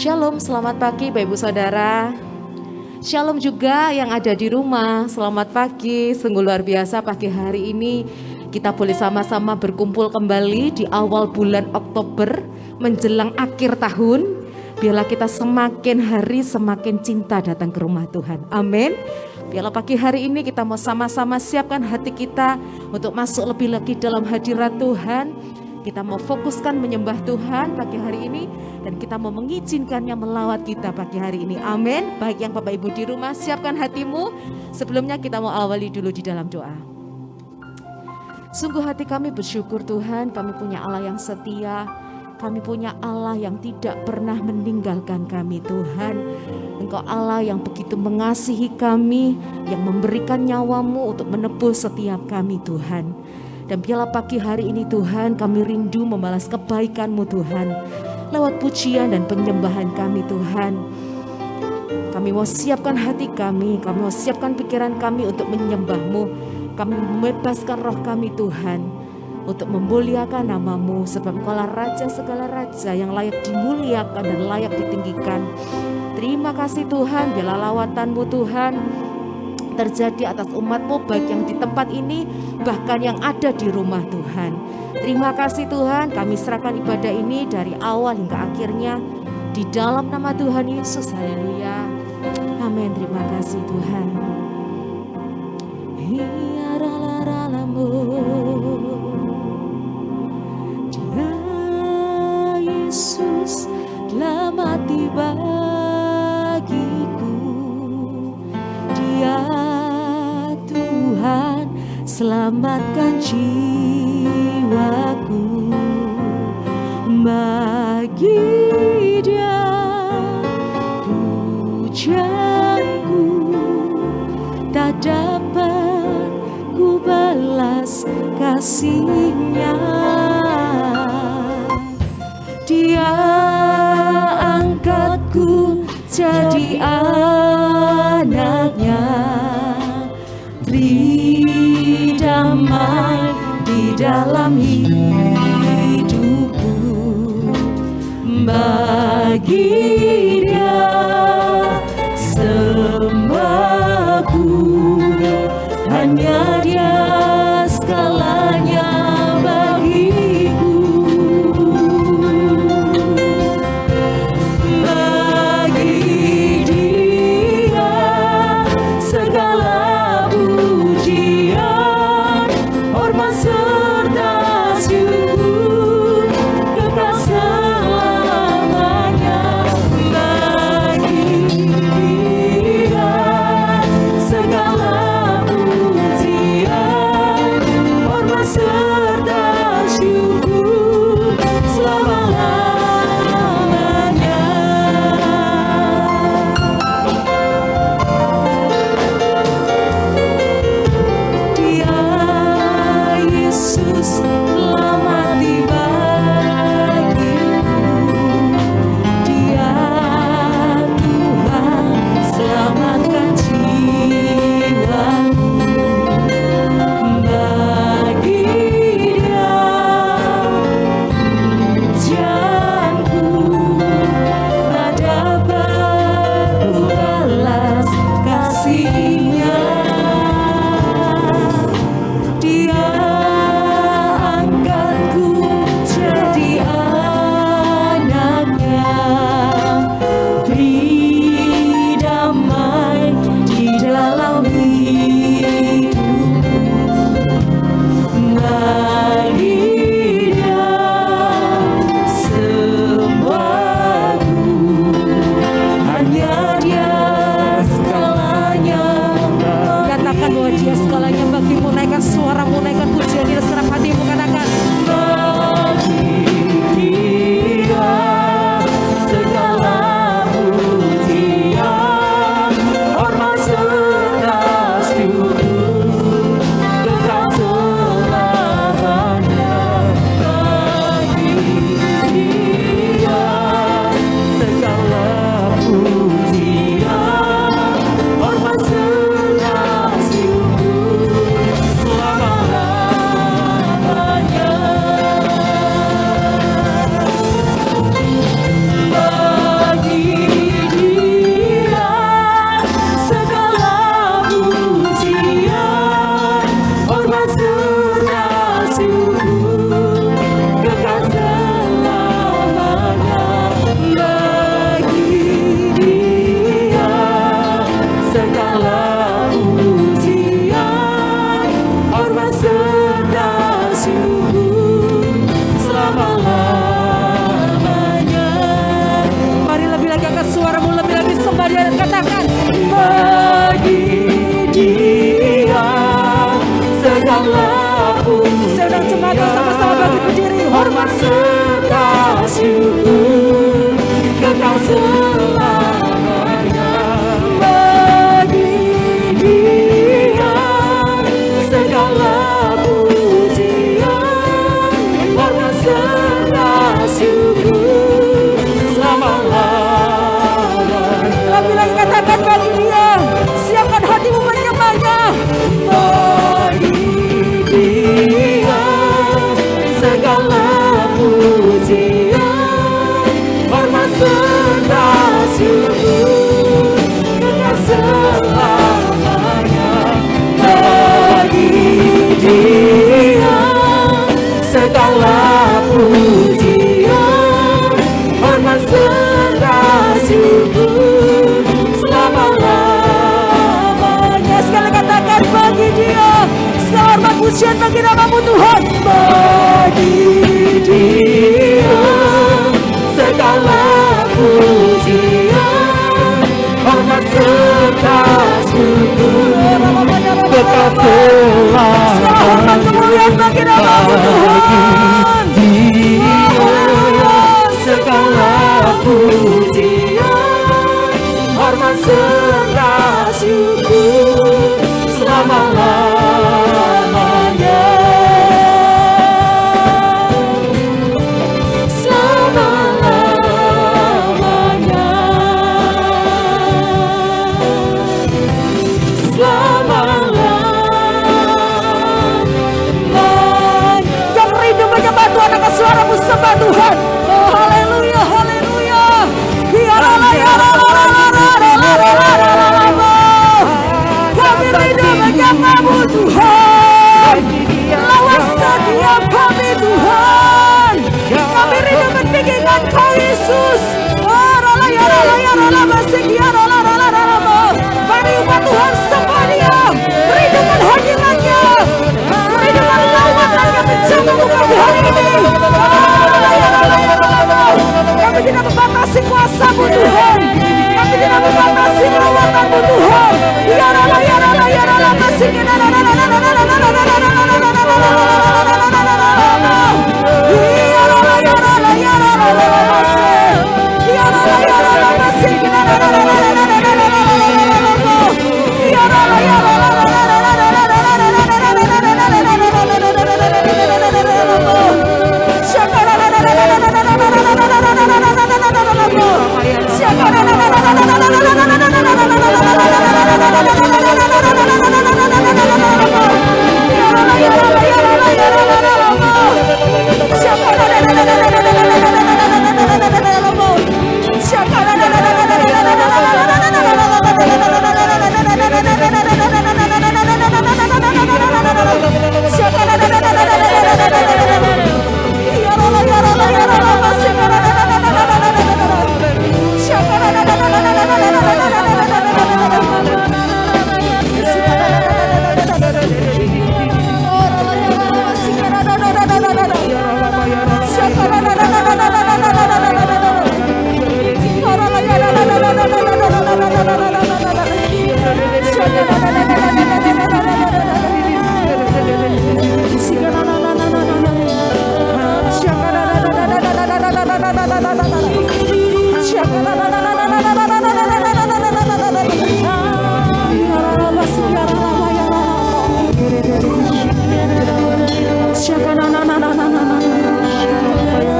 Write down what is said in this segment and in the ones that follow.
Shalom, selamat pagi Bapak Ibu Saudara. Shalom juga yang ada di rumah, selamat pagi. Sungguh luar biasa pagi hari ini kita boleh sama-sama berkumpul kembali di awal bulan Oktober menjelang akhir tahun. Biarlah kita semakin hari semakin cinta datang ke rumah Tuhan. Amin. Biarlah pagi hari ini kita mau sama-sama siapkan hati kita untuk masuk lebih lagi dalam hadirat Tuhan. Kita mau fokuskan menyembah Tuhan pagi hari ini dan kita mau mengizinkannya melawat kita pagi hari ini. Amin. Baik yang Bapak Ibu di rumah, siapkan hatimu. Sebelumnya kita mau awali dulu di dalam doa. Sungguh hati kami bersyukur Tuhan, kami punya Allah yang setia. Kami punya Allah yang tidak pernah meninggalkan kami Tuhan. Engkau Allah yang begitu mengasihi kami, yang memberikan nyawamu untuk menebus setiap kami Tuhan. Dan biarlah pagi hari ini Tuhan kami rindu membalas kebaikan-Mu Tuhan. Lewat pujian dan penyembahan kami Tuhan. Kami mau siapkan hati kami mau siapkan pikiran kami untuk menyembah-Mu. Kami membebaskan roh kami Tuhan. Untuk memuliakan nama-Mu. Sebab Engkaulah Raja segala Raja yang layak dimuliakan dan layak ditinggikan. Terima kasih Tuhan, biarlah lawatan-Mu Tuhan terjadi atas umat-Mu baik yang di tempat ini bahkan yang ada di rumah Tuhan. Terima kasih Tuhan, kami serahkan ibadah ini dari awal hingga akhirnya di dalam nama Tuhan Yesus. Haleluya. Amin. Terima kasih Tuhan. Dia Yesus telah mati bagiku. Dia Tuhan selamatkan jiwaku. Bagi Dia pujianku tak dapat ku balas kasih-Nya. Dia angkatku jadi anaknya, beri damai di dalam hidupku. Bagi Dia sembaku, hanya Dia segalanya bagiku. Bagi Dia segala pujian, hormat serta syukur kekal selamanya. Bagi Dia segala pujian, hormat serta syukur selama-lamanya. Dia Yesus telah mati bagiku. Dia Tuhan selamatkan jiwaku. Bagi Dia pujianku tak dapat ku balas kasih-Nya. Dia angkatku jadi anaknya, beri damai di dalam hidupku. Bagi Dia sembaku, hanya Dia segalanya. Katakan bahwa Dia segalanya bagimu. Naikkan suaramu, naikkan pujian di dalam hatimu. Katakan bagi Dia segala pujian, hormat serta syukur kekal selamanya. Bagi Dia segala pujian, hormat serta syukur selama-lamanya. hormat serta syukur kekal selamanya. Bagi Dia segala pujian, hormat serta syukur selama-lamanya. Lebih lagi katakan bagi Dia, siapkan hatimu menyembahnya. Bagi Dia segala pujian, hormat serta syukur kekal selamanya. Bagi Dia segala pujian, hormat serta syukur selama-lamanya. Sekali katakan bagi Dia segala hormat pujian bagi namamu Tuhan. Bagi Dia segala pujian, hormat serta syukur kekal selamanya. Segala hormat kemuliaan bagi namamu Tuhan. Dia segala pujian, hormat serta syukur selama-lamanya. Selama-lamanya. Selama-lamanya. Yang rindu menyembah Tuhan, angkat suaramu sembah Tuhan. Oh haleluya, haleluya. Kami rindu menyembahmu Tuhan. Lawas setia kami Tuhan. Kami rindu meninggikan Kau Yesus. Mari umat Tuhan sembah Dia, rindukan hadiratnya, rindukan lawatannya menjamahmu kami hari ini. Kami tidak membatasi kuasa-Mu Tuhan, kami tidak membatasi lawatanmu Tuhan.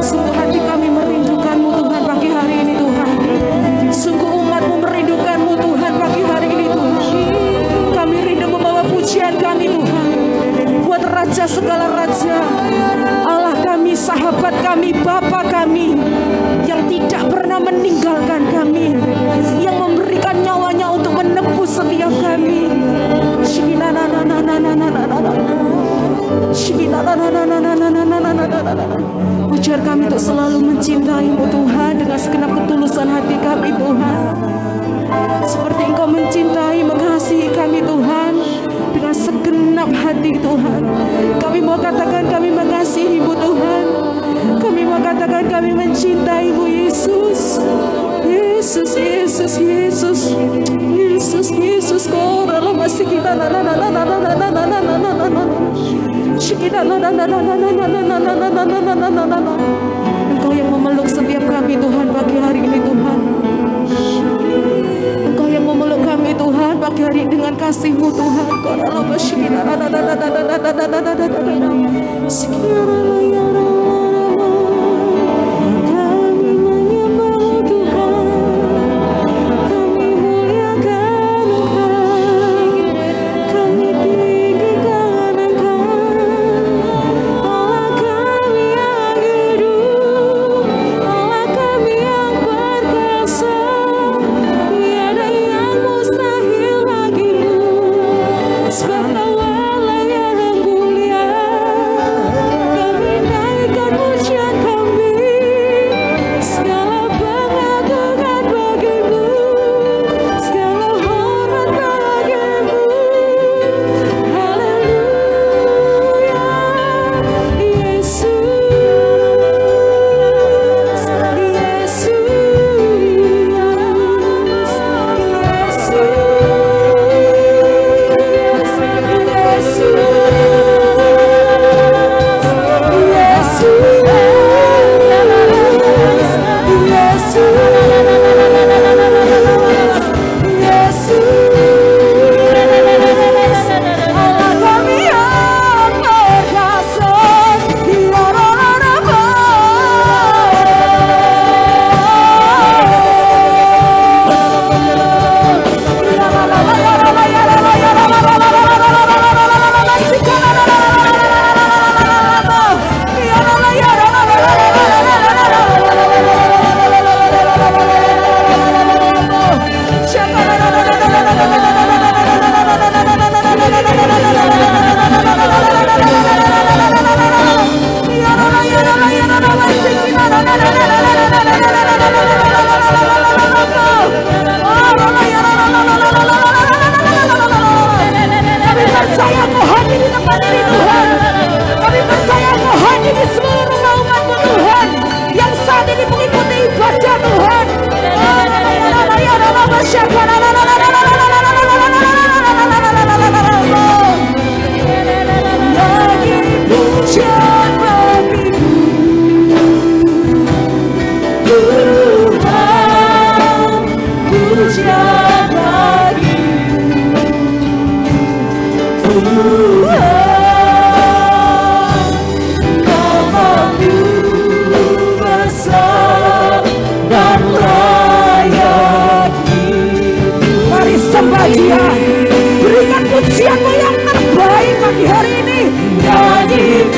Sungguh hati kami merindukan-Mu Tuhan pagi hari ini Tuhan. Sungguh umat-Mu merindukan-Mu Tuhan pagi hari ini Tuhan. Kami rindu membawa pujian kami Tuhan buat Raja segala Raja, Allah kami, sahabat kami, Bapa kami, yang tidak pernah meninggalkan kami, yang memberikan nyawanya untuk menebus setiap kami. Ujar kami untuk selalu mencintai-Mu Tuhan dengan segenap ketulusan hati kami Tuhan, seperti Engkau mencintai mengasihi kami Tuhan dengan segenap hati Tuhan. Kami mau katakan kami mengasihi-Mu Tuhan, kami mau katakan kami mencintai-Mu Yesus. Yesus, Yesus, Yesus, Yesus, Yesus, kau dalam masih kita. Engkau yang memeluk setiap kami Tuhan pagi hari ini Tuhan. Engkau yang memeluk kami Tuhan pagi hari ini dengan kasih-Mu Tuhan.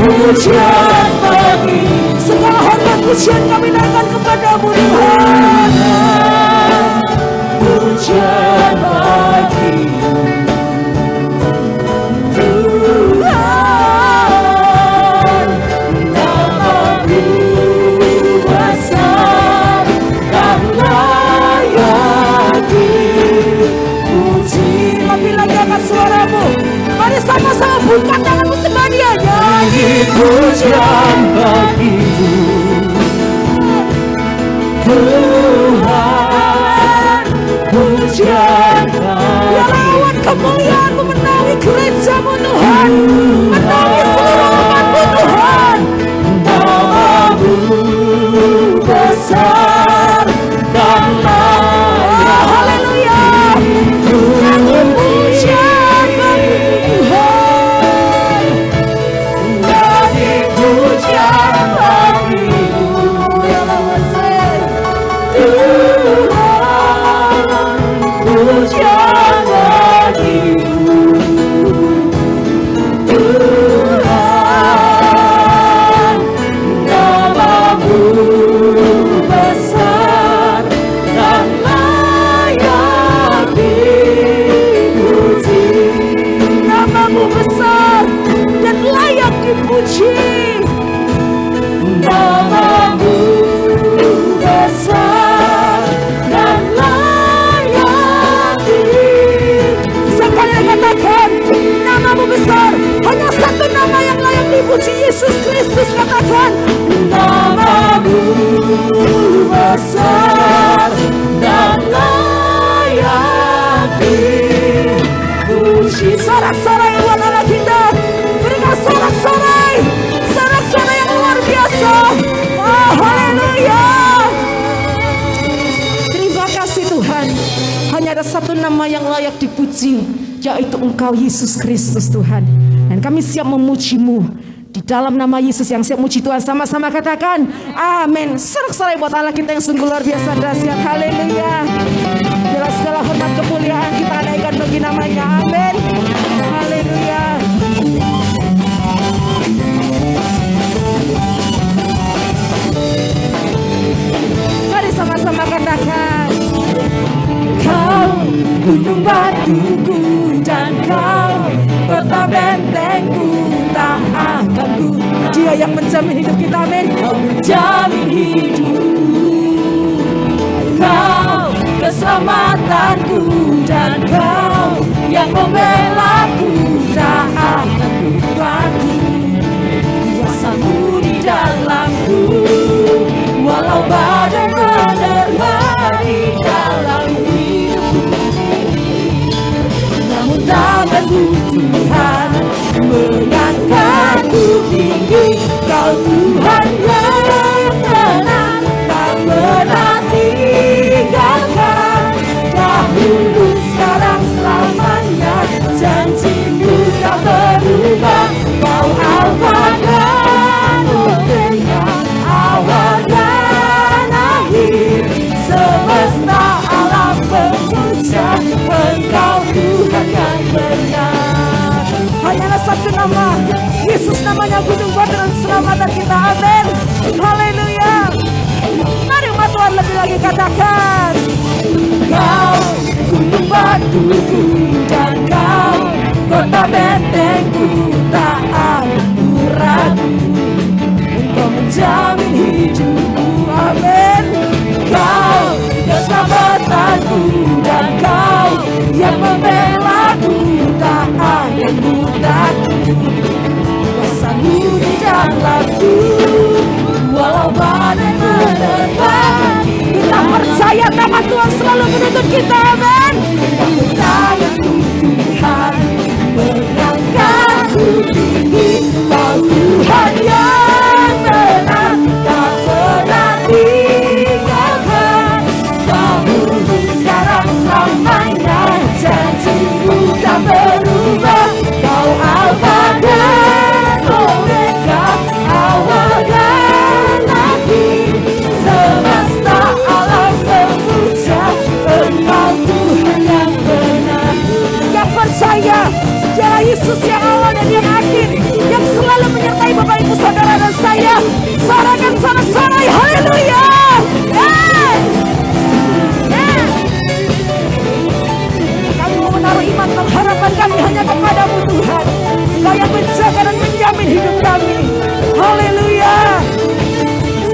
Pujian bagi segala hormat pujian kami naikkan kepadamu Tuhan. Pujian bagi Tuhan, nama-Mu besar dan layak dipuji. Lebih lagi angkat suaramu, mari sama-sama buka tanganmu sembah Dia. Nyanyi pujian bagi-Mu Tuhan, pujian bagi-Mu. Biarlah kemuliaan-Mu menaungi gereja-Mu Tuhan, menaungi seluruh umat-Mu Tuhan. Nama-Mu besar dan layak. Haleluya. Nyanyi pujian bagi Tuhan, pujian bagi-Mu. Tuhan, pujian bagi-Mu. Tuhan, nama-Mu besar dan layak dipuji. Nama-Mu besar dan layak dipuji. Nama-Mu besar dan layak dipuji. Sekali katakan, nama-Mu besar. Hanya satu nama yang layak dipuji, Yesus Kristus. Katakan, nama-Mu besar dan layak dipuji. Sorak-sorai buat anak kita, berikan sorak-sorai. nama yang layak dipuji, yaitu Engkau Yesus Kristus Tuhan. Dan kami siap memuji-Mu di dalam nama Yesus. Yang siap muji Tuhan sama-sama katakan amin. Sorak-sorai buat Allah kita yang sungguh luar biasa dahsyat. Haleluya. Bila segala hormat kemuliaan kita naikkan bagi namanya. Amin. Haleluya. Mari sama-sama katakan, Kau gunung batuku dan Kau kota bentengku, tak akan ku. Dia yang menjamin hidup kita, amin. Kau menjamin hidupku, Kau keselamatanku, dan Kau yang membelaku, tak akan ku ragu. Kuasamu di dalamku, walau badai menerpa di dalam hidupku, namun tanganmu Tuhan mengangkatku tinggi. Kau Tuhan yang tenang, tak pernah tinggalkan. Dahulu, sekarang, selamanya, janji-Mu tak berubah. Kau Alfa dan Omega, awal dan akhir. Semesta alam memuja Engkau Tuhan yang benar. Hanyalah satu nama, Yesus, namanya gunung batu dan keselamatan kita, amin. Haleluya. Mari umat Tuhan lebih lagi katakan, Kau gunung batuku dan Kau kota bentengku, tak akan ku ragu. Engkau menjamin hidupku, amin. Kau keselamatanku, dan Kau yang membelaku, tak akan ku takut. Kuasamu di dalamku, walau badai menerpa. Kita percaya tangan Tuhan selalu menuntun kita, amin. Tanganku Tuhan mengangkatku tinggi. Kau Tuhan yang benar, tak pernah tinggalkan. Dahulu, sekarang, selamanya, janji-Mu tak berubah. Kau Alfa dan Omega, awal dan akhir. Semesta alam memuja Engkau Tuhan yang benar. Yang percaya Dialah Yesus yang awal dan yang akhir, yang selalu menyertai Bapak Ibu Saudara dan saya. Sorakan sorak-sorai, haleluya. Kami mau menaruh iman dan harapan kami hanya kepada-Mu Tuhan. Kau yang menjaga dan menjamin hidup kami. Haleluya.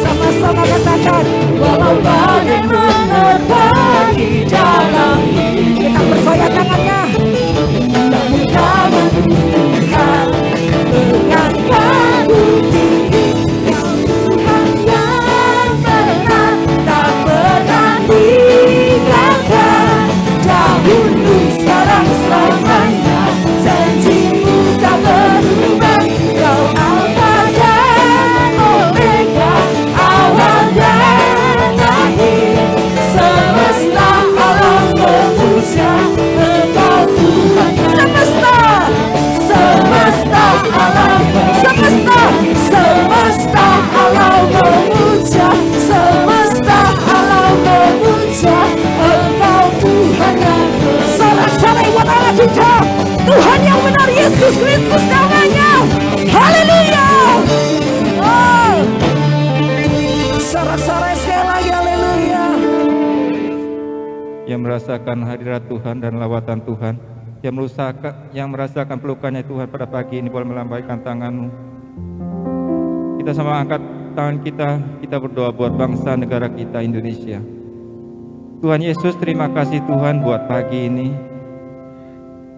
Sama-sama katakan, walau badai menerpa di dalam hidup. Kita percaya tangannya, namun tangan Tuhan mengangkatku tinggi. Kau Tuhan yang benar, tak pernah tinggalkan. Dahulu, sekarang, selamanya, janji-Mu tak berubah. Kau Alfa dan Omega, awal dan akhir. Semesta alam memuja Engkau Tuhan. Semesta alam, semesta alam memuja, semesta alam memuja Engkau Tuhan yang benar. Sorak-sorai buat Allah kita, Tuhan yang benar, Yesus Kristus namanya. Haleluya. Oh. Sorak-sorai sekali lagi, haleluya. Yang merasakan hadirat Tuhan dan lawatan Tuhan, yang merasakan pelukannya Tuhan pada pagi ini, boleh melambaikan tanganmu. Kita sama angkat tangan kita berdoa buat bangsa negara kita Indonesia. Tuhan Yesus, terima kasih Tuhan buat pagi ini.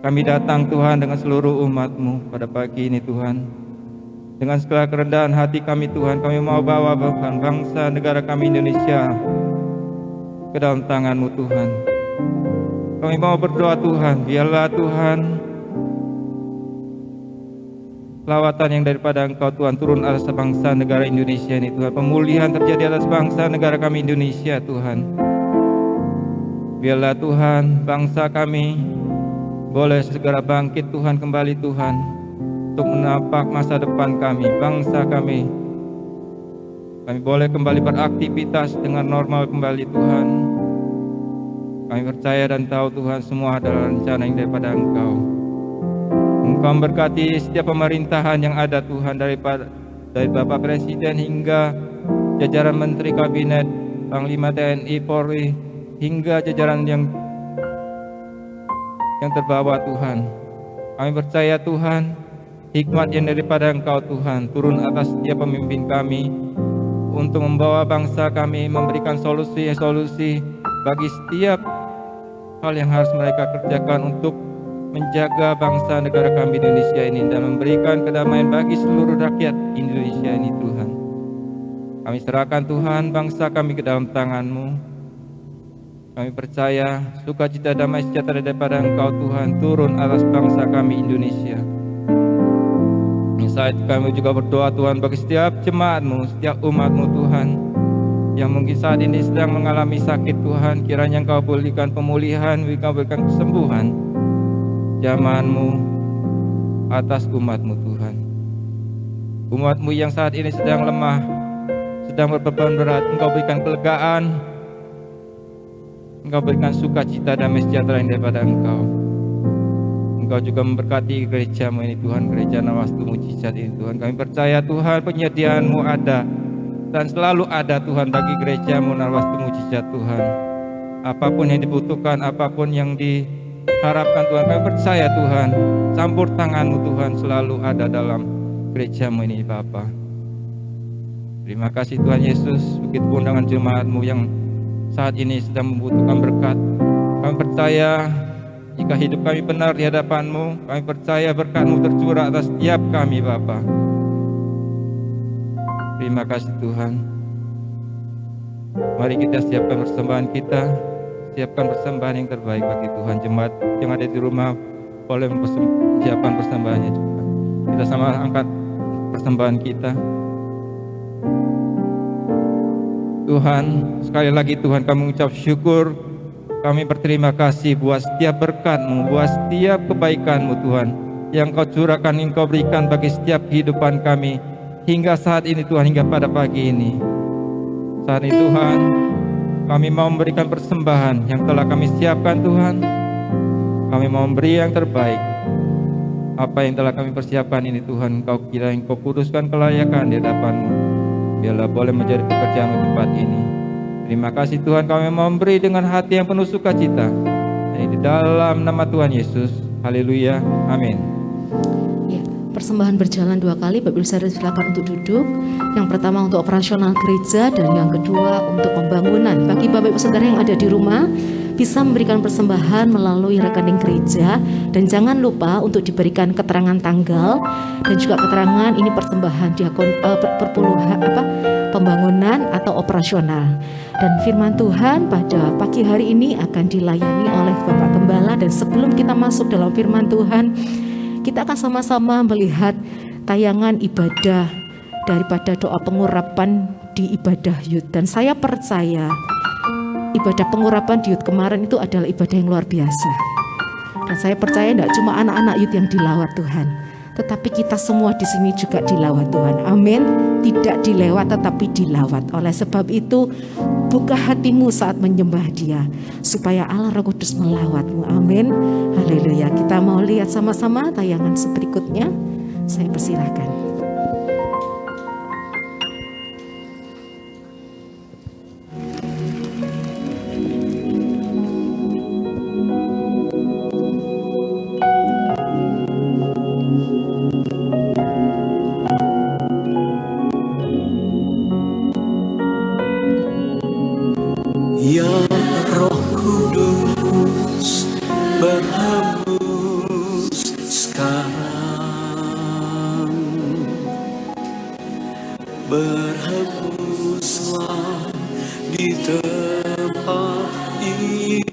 Kami datang Tuhan dengan seluruh umat-Mu pada pagi ini Tuhan. Dengan segala kerendahan hati kami Tuhan, kami mau bawa bahkan bangsa negara kami Indonesia ke dalam tangan-Mu Tuhan. Kami mau berdoa Tuhan, biarlah Tuhan lawatan yang daripada Engkau Tuhan turun atas bangsa negara Indonesia ini Tuhan. Pemulihan terjadi atas bangsa negara kami Indonesia Tuhan. Biarlah Tuhan bangsa kami boleh segera bangkit Tuhan kembali Tuhan, untuk menapak masa depan kami, bangsa kami. Kami boleh kembali beraktivitas dengan normal kembali Tuhan. Kami percaya dan tahu Tuhan semua adalah rencana yang daripada Engkau. Engkau memberkati setiap pemerintahan yang ada Tuhan, dari Bapak Presiden hingga jajaran Menteri Kabinet, Panglima TNI, Polri, hingga jajaran yang terbawa Tuhan. Kami percaya Tuhan, hikmat yang daripada Engkau Tuhan turun atas setiap pemimpin kami untuk membawa bangsa kami, memberikan solusi bagi setiap hal yang harus mereka kerjakan untuk menjaga bangsa negara kami Indonesia ini dan memberikan kedamaian bagi seluruh rakyat Indonesia ini Tuhan. Kami serahkan Tuhan bangsa kami ke dalam tangan-Mu. Kami percaya sukacita damai sejahtera daripada Engkau Tuhan turun atas bangsa kami Indonesia. Saat kami juga berdoa Tuhan bagi setiap jemaat-Mu, setiap umat-Mu Tuhan, yang mungkin saat ini sedang mengalami sakit Tuhan, kiranya Engkau berikan pemulihan, Engkau berikan kesembuhan, jamahan-Mu atas umat-Mu Tuhan. Umat-Mu yang saat ini sedang lemah, sedang berbeban berat, Engkau berikan kelegaan, Engkau berikan sukacita damai sejahtera yang daripada Engkau. Engkau juga memberkati gereja-Mu ini Tuhan, gereja Narwastu Mujizat ini Tuhan. Kami percaya Tuhan penyediaan-Mu ada dan selalu ada Tuhan bagi gereja-Mu Narwastu Mujizat Tuhan. Apapun yang dibutuhkan, apapun yang diharapkan Tuhan, kami percaya Tuhan campur tangan-Mu Tuhan selalu ada dalam gereja-Mu ini Bapa. Terima kasih Tuhan Yesus, begitupun dengan jemaat-Mu yang saat ini sedang membutuhkan berkat. Kami percaya jika hidup kami benar di hadapan-Mu, kami percaya berkat-Mu tercurah atas setiap kami Bapa. Terima kasih Tuhan. Mari kita siapkan persembahan kita, siapkan persembahan yang terbaik bagi Tuhan. Jemaat yang ada di rumah boleh mempersiapkan persembahannya juga. Kita sama angkat persembahan kita. Tuhan, sekali lagi Tuhan kami mengucap syukur, kami berterima kasih buat setiap berkat-Mu, buat setiap kebaikan-Mu Tuhan, yang Kau curahkan, yang Kau berikan bagi setiap kehidupan kami, hingga saat ini Tuhan, hingga pada pagi ini. Saat ini Tuhan, kami mau memberikan persembahan yang telah kami siapkan Tuhan. Kami mau memberi yang terbaik. Apa yang telah kami persiapkan ini Tuhan, Kau kira yang Kau kuduskan kelayakan di hadapan-Mu. Biarlah boleh menjadi pekerjaan di tempat ini. Terima kasih Tuhan, kami memberi dengan hati yang penuh sukacita. Di dalam nama Tuhan Yesus. Haleluya. Amin. Ya, persembahan berjalan 2 kali. Bapak Ibu Saudara silakan untuk duduk. Yang pertama untuk operasional gereja dan yang kedua untuk pembangunan. Bagi Bapak Ibu Saudara yang ada di rumah, bisa memberikan persembahan melalui rekening gereja, dan jangan lupa untuk diberikan keterangan tanggal dan juga keterangan ini persembahan diakon pembangunan atau operasional. Dan firman Tuhan pada pagi hari ini akan dilayani oleh Bapak Gembala, dan sebelum kita masuk dalam firman Tuhan, kita akan sama-sama melihat tayangan ibadah daripada doa pengurapan di ibadah Yud. Dan saya percaya ibadah pengurapan di Yud kemarin itu adalah ibadah yang luar biasa. Dan saya percaya tidak cuma anak-anak Yud yang dilawat Tuhan, tetapi kita semua di sini juga dilawat Tuhan. Amin. Tidak dilewat tetapi dilawat. Oleh sebab itu, buka hatimu saat menyembah Dia, supaya Allah Roh Kudus melawatmu. Amin. Haleluya. Kita mau lihat sama-sama tayangan berikutnya. Saya persilahkan. Ya Roh Kudus berhembus sekarang, berhembuslah di tempat ini,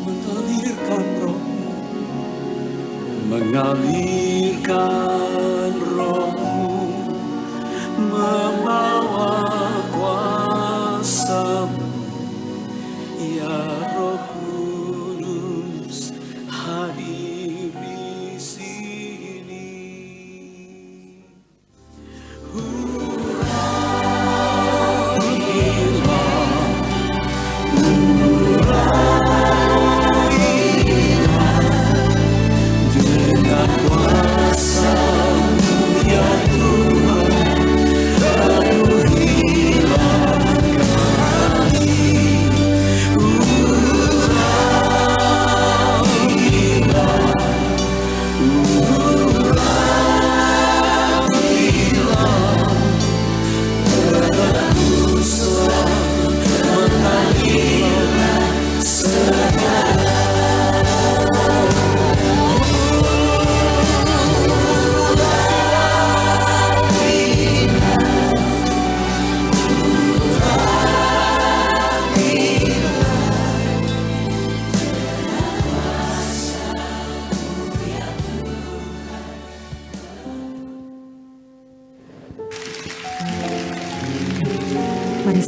mengalirkan Roh, mengalirkan Roh-Mu, membawa kuasa-Mu, ya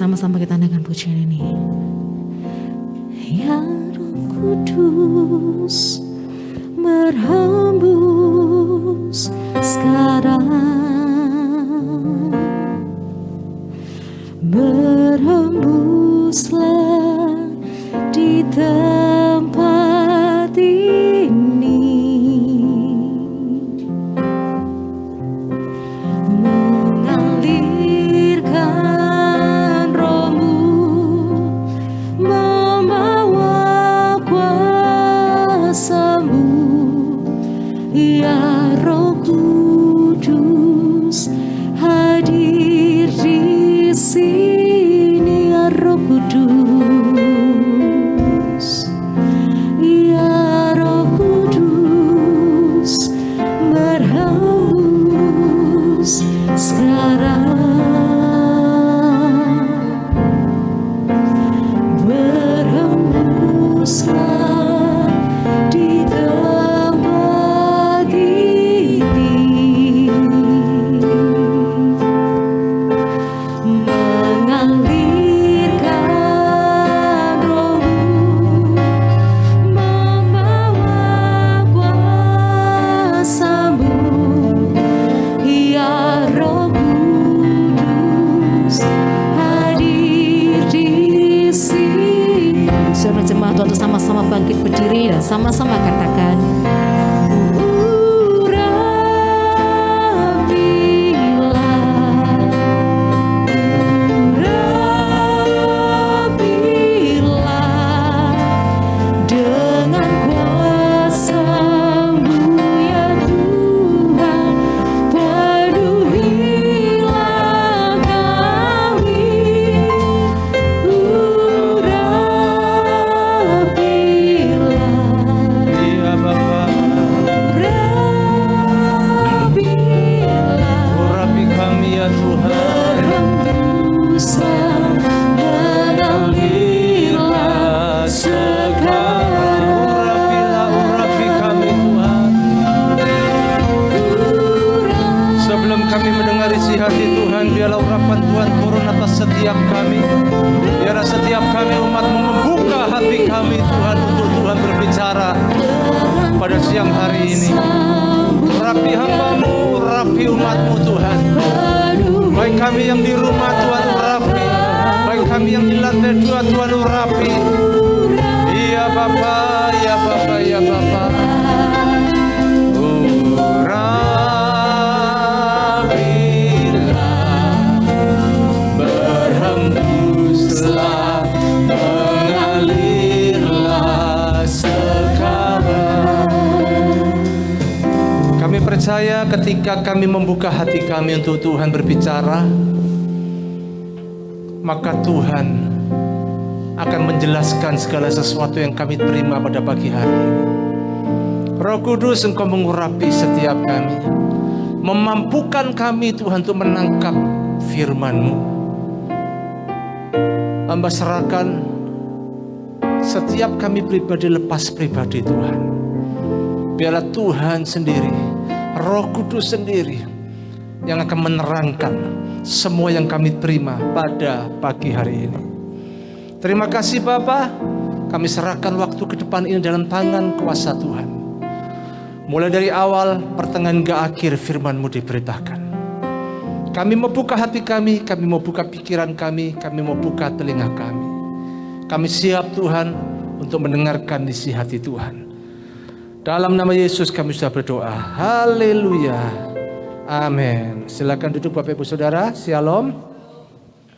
sama-sama kita nyanyikan pujian ini. Ya Roh Kudus berhembus sekarang, berhembuslah di tempat ini, mengalirkan Roh-Mu, membawa kuasa-Mu, ya Roh Kudus hadir di sini, ya Roh Kudus, ya Roh Kudus berhembus sekarang, berhembuslah di tempat ini, mengalirkan Roh-Mu, membawa kuasa-Mu, ya Roh Kudus hadir di sini. Saudara jemaat, waktu sama-sama bangkit berdiri dan sama-sama katakan, dengan kuasa-Mu ya Tuhan, penuhilah kami, urapilah, Iya Bapa, urapilah, urapi kami ya Tuhan. berhembuslah, mengalirlah sekarang, Urapi kami Tuhan. Sebelum kami mendengar isi hati Tuhan, biarlah urapan Tuhan turun atas setiap kami. Biarlah setiap kami umat-Mu membuka hati kami Tuhan, untuk Tuhan berbicara pada siang hari ini. Urapi hamba-Mu, urapi umat-Mu Tuhan. Baik kami yang di rumah Tuhan urapi, baik kami yang di lantai 2 Tuhan urapi. Iya Bapa, ya Bapa, ya Bapa. Urapilah, berhembuslah, mengalirlah sekarang. Kami percaya ketika kami membuka hati kami untuk Tuhan berbicara, maka Tuhan akan menjelaskan segala sesuatu yang kami terima pada pagi hari ini. Roh Kudus, Engkau mengurapi setiap kami, memampukan kami Tuhan untuk menangkap firman-Mu. Hamba serahkan setiap kami pribadi lepas pribadi Tuhan. Biarlah Tuhan sendiri, Roh Kudus sendiri yang akan menerangkan semua yang kami terima pada pagi hari ini. Terima kasih Bapa, kami serahkan waktu ke depan ini dalam tangan kuasa Tuhan. Mulai dari awal, pertengahan hingga akhir firman-Mu diberitakan. Kami mau buka hati kami mau buka pikiran kami mau buka telinga kami. Kami siap Tuhan untuk mendengarkan isi hati Tuhan. Dalam nama Yesus kami sudah berdoa. Haleluya. Amin. Silakan duduk Bapak Ibu Saudara. Shalom.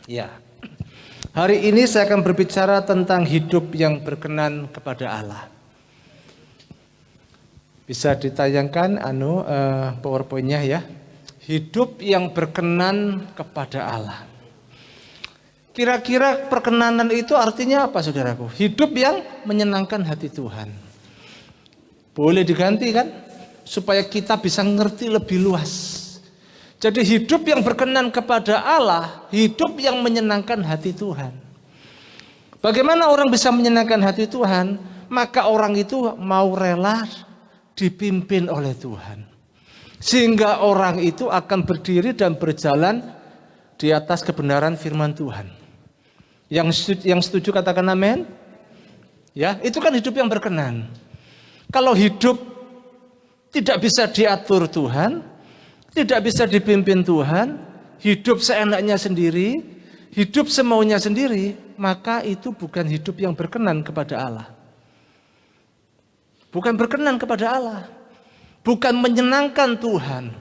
Ya. Hari ini saya akan berbicara tentang hidup yang berkenan kepada Allah. Bisa ditayangkan PowerPoint-nya ya. Hidup yang berkenan kepada Allah. Kira-kira perkenanan itu artinya apa saudaraku? Hidup yang menyenangkan hati Tuhan. Boleh diganti kan? Supaya kita bisa ngerti lebih luas. Jadi hidup yang berkenan kepada Allah, hidup yang menyenangkan hati Tuhan. Bagaimana orang bisa menyenangkan hati Tuhan? Maka orang itu mau rela dipimpin oleh Tuhan. Sehingga orang itu akan berdiri dan berjalan di atas kebenaran firman Tuhan. Yang setuju katakan amin. Ya, itu kan hidup yang berkenan. Kalau hidup tidak bisa diatur Tuhan, tidak bisa dipimpin Tuhan, hidup seenaknya sendiri, hidup semaunya sendiri, maka itu bukan hidup yang berkenan kepada Allah. Bukan berkenan kepada Allah. Bukan menyenangkan Tuhan,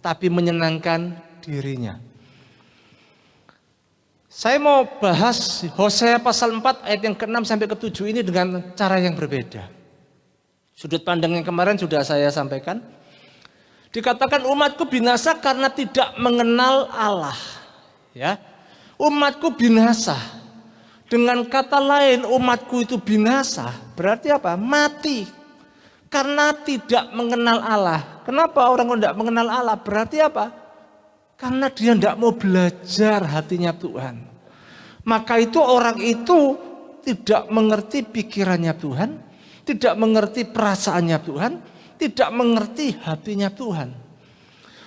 tapi menyenangkan dirinya. Saya mau bahas Hosea pasal 4 ayat yang ke-6 sampai ke-7 ini dengan cara yang berbeda. Sudut pandang yang kemarin sudah saya sampaikan. Dikatakan umatku binasa karena tidak mengenal Allah. Ya, umatku binasa. Dengan kata lain umatku itu binasa. Berarti apa? Mati. Karena tidak mengenal Allah. Kenapa orang tidak mengenal Allah? Berarti apa? Karena dia tidak mau belajar hatinya Tuhan. Maka itu orang itu tidak mengerti pikirannya Tuhan, tidak mengerti perasaannya Tuhan, tidak mengerti hatinya Tuhan.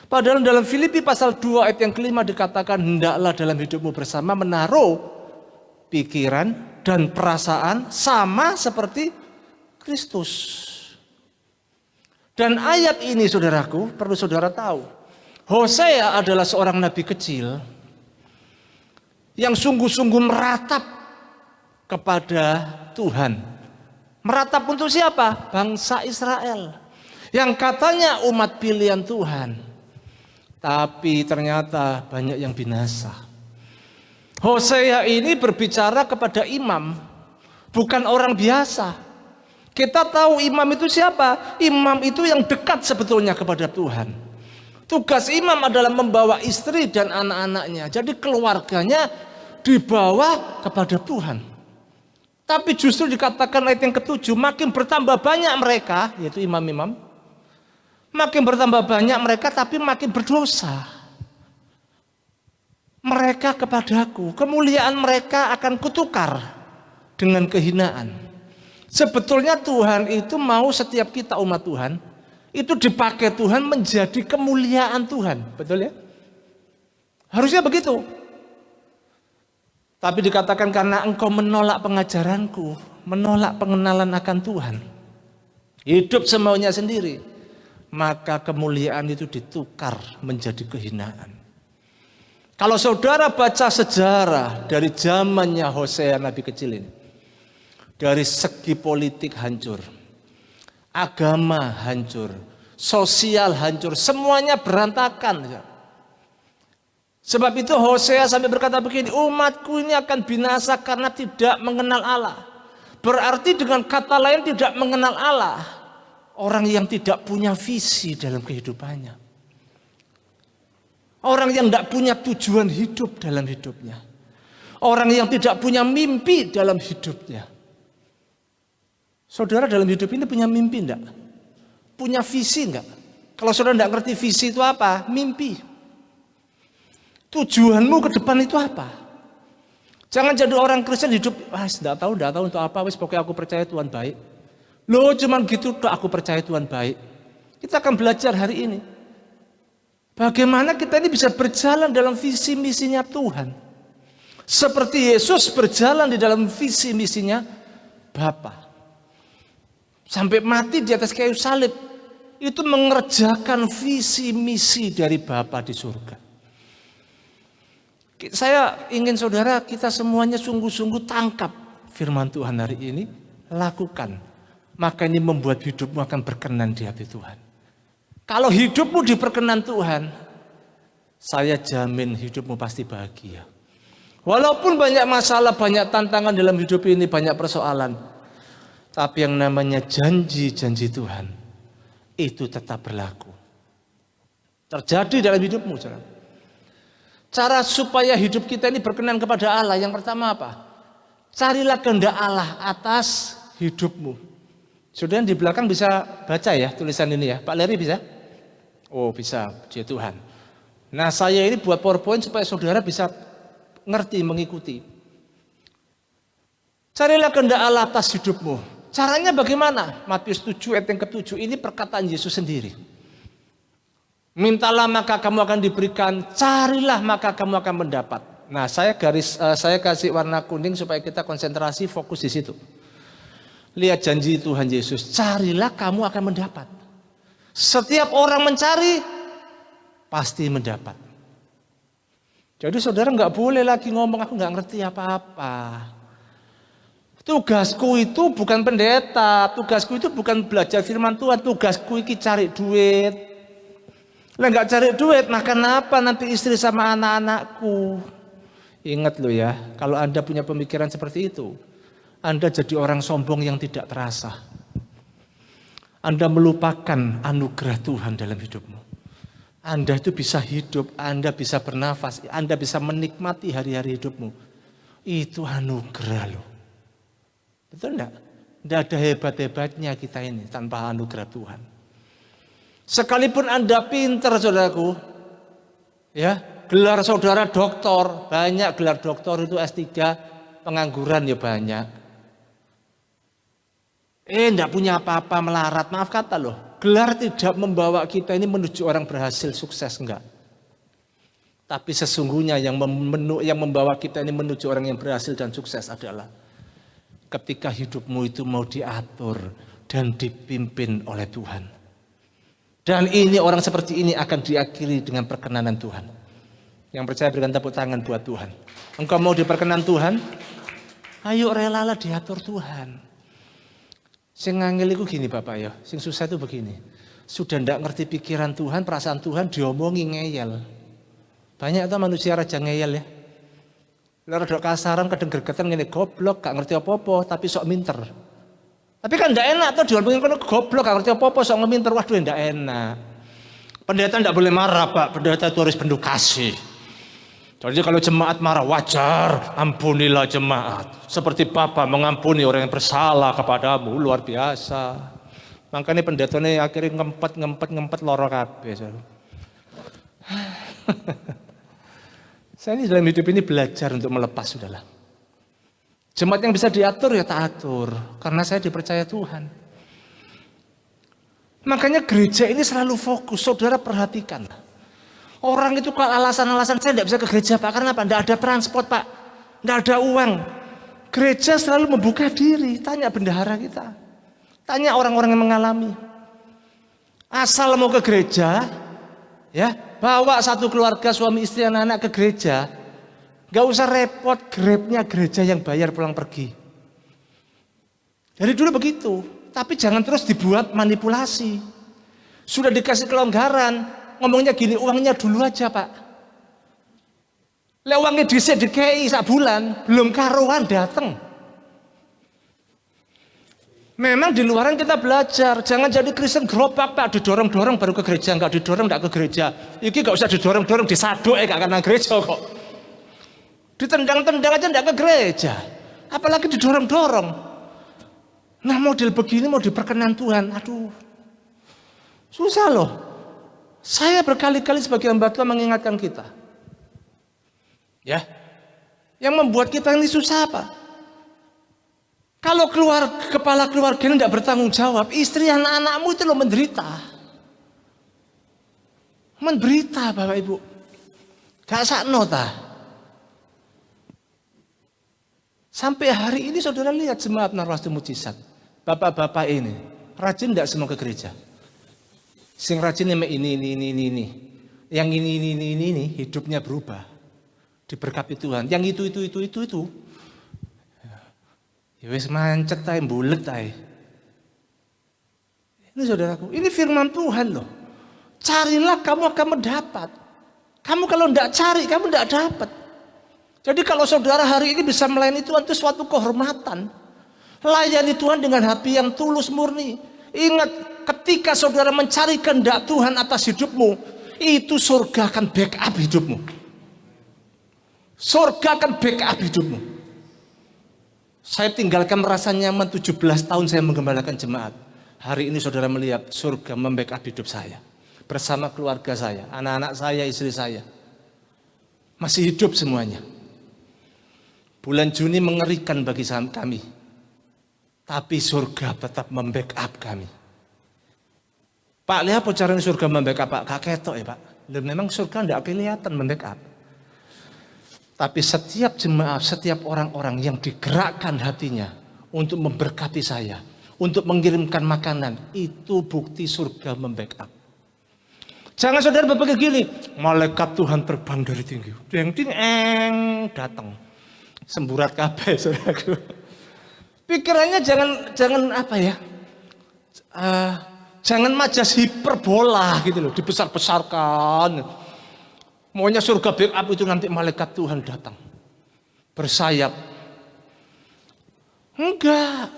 Padahal dalam Filipi pasal 2 ayat yang ke-5 dikatakan, hendaklah dalam hidupmu bersama menaruh pikiran dan perasaan sama seperti Kristus. Dan ayat ini saudaraku, perlu saudara tahu, Hosea adalah seorang nabi kecil yang sungguh-sungguh meratap kepada Tuhan. Meratap untuk siapa? Bangsa Israel. Yang katanya umat pilihan Tuhan. Tapi ternyata banyak yang binasa. Hosea ini berbicara kepada imam, bukan orang biasa. Kita tahu imam itu siapa? Imam itu yang dekat sebetulnya kepada Tuhan. Tugas imam adalah membawa istri dan anak-anaknya. Jadi keluarganya dibawa kepada Tuhan. Tapi justru dikatakan ayat yang ke-7, makin bertambah banyak mereka, yaitu imam-imam. Makin bertambah banyak mereka tapi makin berdosa. Mereka kepadaku, kemuliaan mereka akan kutukar dengan kehinaan. Sebetulnya Tuhan itu mau setiap kita umat Tuhan itu dipakai Tuhan menjadi kemuliaan Tuhan, betul ya? Harusnya begitu. Tapi dikatakan karena engkau menolak pengajaranku, menolak pengenalan akan Tuhan, hidup semaunya sendiri, maka kemuliaan itu ditukar menjadi kehinaan. Kalau saudara baca sejarah dari zamannya Hosea nabi kecil ini, dari segi politik hancur, agama hancur, sosial hancur, semuanya berantakan. Sebab itu Hosea sampai berkata begini, umatku ini akan binasa karena tidak mengenal Allah. Berarti dengan kata lain tidak mengenal Allah. Orang yang tidak punya visi dalam kehidupannya. Orang yang tidak punya tujuan hidup dalam hidupnya. Orang yang tidak punya mimpi dalam hidupnya. Saudara dalam hidup ini punya mimpi enggak? Punya visi enggak? Kalau saudara enggak ngerti visi itu apa? Mimpi. Tujuanmu ke depan itu apa? Jangan jadi orang Kristen hidup, enggak tahu untuk apa, wis pokoknya aku percaya Tuhan baik. Loh cuman gitu tuh aku percaya Tuhan baik. Kita akan belajar hari ini. Bagaimana kita ini bisa berjalan dalam visi misinya Tuhan. Seperti Yesus berjalan di dalam visi misinya Bapa. Sampai mati di atas kayu salib. Itu mengerjakan visi misi dari Bapa di surga. Saya ingin saudara kita semuanya sungguh-sungguh tangkap firman Tuhan hari ini. Lakukan. Maka ini membuat hidupmu akan berkenan di hati Tuhan. Kalau hidupmu diperkenan Tuhan, saya jamin hidupmu pasti bahagia. Walaupun banyak masalah, banyak tantangan dalam hidup ini, banyak persoalan. Tapi yang namanya janji-janji Tuhan, itu tetap berlaku. Terjadi dalam hidupmu. Cara supaya hidup kita ini berkenan kepada Allah, yang pertama apa? Carilah kehendak Allah atas hidupmu. Saudara di belakang bisa baca ya tulisan ini ya. Pak Leri bisa? Oh bisa, puji Tuhan. Nah saya ini buat PowerPoint supaya saudara bisa ngerti, mengikuti. Carilah kehendak Allah atas hidupmu. Caranya bagaimana? Matius 7 ayat yang ke-7 ini perkataan Yesus sendiri. Mintalah maka kamu akan diberikan, carilah maka kamu akan mendapat. Nah, saya kasih warna kuning supaya kita konsentrasi fokus di situ. Lihat janji Tuhan Yesus, carilah kamu akan mendapat. Setiap orang mencari pasti mendapat. Jadi saudara nggak boleh lagi ngomong aku nggak ngerti apa-apa. Tugasku itu bukan pendeta, tugasku itu bukan belajar firman Tuhan, tugasku itu cari duit. Lah nggak cari duit, makan apa nanti istri sama anak-anakku? Ingat loh ya, kalau Anda punya pemikiran seperti itu, Anda jadi orang sombong yang tidak terasa. Anda melupakan anugerah Tuhan dalam hidupmu. Anda itu bisa hidup, Anda bisa bernafas, Anda bisa menikmati hari-hari hidupmu. Itu anugerah loh. Betul enggak? Tidak ada hebat-hebatnya kita ini tanpa anugerah Tuhan. Sekalipun Anda pintar saudaraku, ya, gelar saudara doktor, banyak gelar doktor itu S3, pengangguran ya banyak. Enggak punya apa-apa, melarat, maaf kata loh. Gelar tidak membawa kita ini menuju orang berhasil, sukses, enggak. Tapi sesungguhnya yang membawa kita ini menuju orang yang berhasil dan sukses adalah ketika hidupmu itu mau diatur dan dipimpin oleh Tuhan. Dan ini orang seperti ini akan diakhiri dengan perkenanan Tuhan. Yang percaya berikan tepuk tangan buat Tuhan. Engkau mau diperkenan Tuhan? Ayo relalah diatur Tuhan. Sing ngangil itu gini Bapak ya, sing susah itu begini. Sudah ndak ngerti pikiran Tuhan, perasaan Tuhan diomongi ngeyel. Banyak tuh manusia raja ngeyel ya. Lha rada kasaran kadang gregetan ngene goblok, gak ngerti apa-apa tapi sok minter. Tapi kan ndak enak tuh diomongin kono goblok, gak ngerti apa-apa sok ngeminter, waduh ndak enak. Pendeta ndak boleh marah Pak, pendeta itu harus penuh kasih. Jadi kalau jemaat marah wajar, ampunilah jemaat. Seperti Bapa mengampuni orang yang bersalah kepadamu, luar biasa. Makanya pendetanya akhirnya ngempet loro kabeh. Saya ini dalam hidup ini belajar untuk melepas sudahlah. Jemaat yang bisa diatur ya tak atur, karena saya dipercaya Tuhan. Makanya gereja ini selalu fokus, saudara perhatikan. Orang itu kalau alasan-alasan saya tidak bisa ke gereja Pak, karena apa? Tidak ada transport Pak, tidak ada uang. Gereja selalu membuka diri, tanya bendahara kita, tanya orang-orang yang mengalami. Asal mau ke gereja, ya bawa satu keluarga suami istri anak-anak ke gereja, gak usah repot, grabnya gereja yang bayar pulang pergi. Dari dulu begitu, tapi jangan terus dibuat manipulasi. Sudah dikasih kelonggaran. Ngomongnya gini, uangnya dulu aja Pak. Lah uangnya dhisik dikei sak bulan, belum karuan dateng. Memang di luaran kita belajar, jangan jadi Kristen gerobak Pak, didorong-dorong baru ke gereja, enggak didorong enggak ke gereja. Iki enggak usah didorong-dorong, disaduk enggak karena gereja kok. Ditendang-tendang aja enggak ke gereja. Apalagi didorong-dorong. Nah, model begini mau diperkenan Tuhan, aduh. Susah loh. Saya berkali-kali sebagai hamba Tuhan mengingatkan kita. Ya. Yang membuat kita ini susah apa? Kalau kepala keluarga ini tidak bertanggung jawab, istri anak-anakmu itu loh menderita. Menderita Bapak Ibu. Gak sakno ta. Sampai hari ini saudara lihat jemaat Narwastu Mujizat. Bapak-bapak ini rajin tidak semua ke gereja. Sing rajin ini. Yang ini hidupnya berubah. Diberkati Tuhan. Yang itu. Ya wis mancet ae, bulet ae. Ini saudaraku, ini firman Tuhan loh. Carilah kamu akan mendapat. Kamu kalau tidak cari, kamu tidak dapat. Jadi kalau saudara hari ini bisa melayani Tuhan itu suatu kehormatan. Layani Tuhan dengan hati yang tulus murni. Ingat, ketika saudara mencari kehendak Tuhan atas hidupmu, itu surga akan backup hidupmu. Surga akan backup hidupmu. Saya tinggalkan merasa nyaman 17 tahun saya menggembalakan jemaat. Hari ini saudara melihat surga membackup hidup saya. Bersama keluarga saya, anak-anak saya, istri saya. Masih hidup semuanya. Bulan Juni mengerikan bagi kami. Tapi surga tetap membackup kami. Pak, lihat apa caranya surga membackup Pak? Gak ketok ya Pak. Memang surga tidak kelihatan membackup. Tapi setiap jemaat, setiap orang-orang yang digerakkan hatinya untuk memberkati saya, untuk mengirimkan makanan, itu bukti surga membackup. Jangan saudara berpikir gini, malaikat Tuhan terbang dari tinggi, datang, semburat kabeh saudaraku. Pikirannya jangan apa ya? Jangan majas hiperbola gitu loh, dibesar-besarkan. Maunya surga backup itu nanti malaikat Tuhan datang bersayap. Enggak.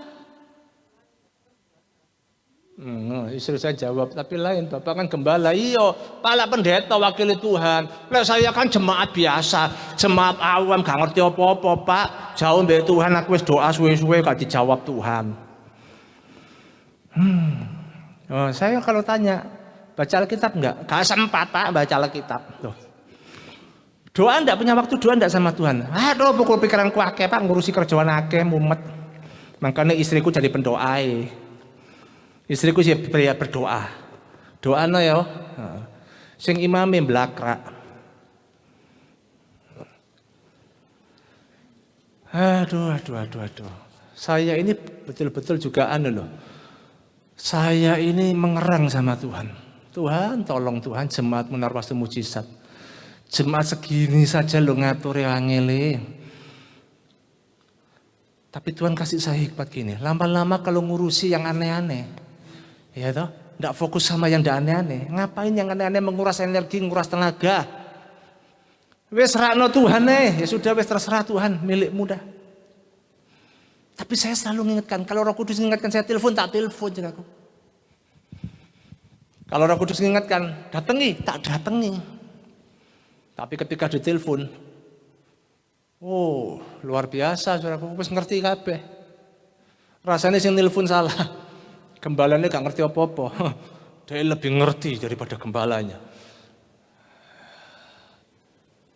Istri saya jawab, tapi lain, Bapak kan gembala. Iya, pala pendeta wakil Tuhan. Lah saya kan jemaat biasa, jemaat awam, gak ngerti apa-apa, Pak. Jauh mbek Tuhan, aku wis doa suwe-suwe gak dijawab Tuhan. Saya kalau tanya, baca Alkitab enggak? Gak sempat, Pak, baca Alkitab. Tuh. Doa enggak punya waktu, doa enggak sama Tuhan. Aduh, pukul pikiranku akeh, Pak, ngurusi kerjaan akeh, mumet. Makanya istriku jadi pendoai. Istriku sih pria berdoa. Doa ya. Sing imame blakrak. Aduh. Saya ini betul-betul juga loh. Saya ini mengerang sama Tuhan. Tuhan, tolong Tuhan, jemaat Menarwastu Mujizat. Jemaat segini saja lo ngatur angele. Tapi Tuhan kasih saya hikmat gini. Lama-lama kalau ngurusi yang aneh-aneh, ya toh, nggak fokus sama yang nggak aneh-aneh. Ngapain yang aneh-aneh menguras energi, menguras tenaga? Wes rakno Tuhan ya sudah, wes terserah Tuhan, milikmu dah. Tapi saya selalu mengingatkan, kalau Roh Kudus mengingatkan saya telepon, tak telepon aku. Kalau Roh Kudus mengingatkan, datangi, tak datangi. Tapi ketika ditelepon, oh luar biasa, saudaraku, wes ngerti kabeh. Rasanya sing telepon salah. Gembalanya gak ngerti apa-apa. Dia lebih ngerti daripada gembalanya.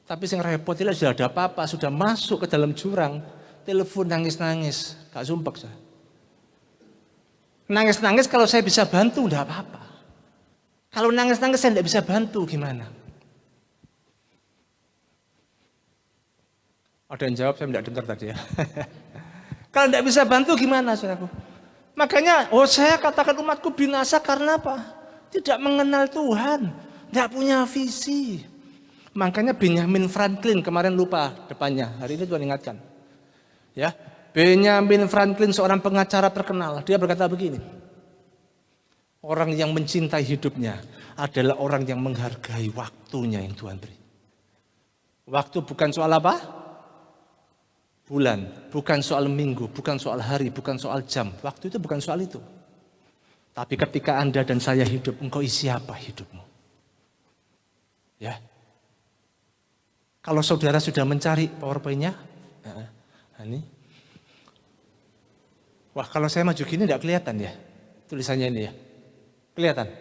Tapi yang repot itu sudah ada apa-apa, sudah masuk ke dalam jurang, telepon nangis-nangis, gak sumpek saya. Nangis-nangis kalau saya bisa bantu, enggak apa-apa. Kalau nangis-nangis saya tidak bisa bantu, gimana? Ada yang jawab, saya tidak dengar tadi ya. Kalau tidak bisa bantu, gimana saudaraku? Makanya, saya katakan umatku binasa karena apa? Tidak mengenal Tuhan, tidak punya visi. Makanya Benjamin Franklin, kemarin lupa depannya, hari ini Tuhan ingatkan. Ya, Benjamin Franklin seorang pengacara terkenal, dia berkata begini. Orang yang mencintai hidupnya adalah orang yang menghargai waktunya yang Tuhan beri. Waktu bukan soal apa? Bulan, bukan soal minggu, bukan soal hari, bukan soal jam. Waktu itu bukan soal itu. Tapi ketika Anda dan saya hidup, engkau isi apa hidupmu? Ya. Kalau saudara sudah mencari PowerPoint-nya, ini. Wah, kalau saya maju gini tidak kelihatan ya, tulisannya ini ya. Kelihatan?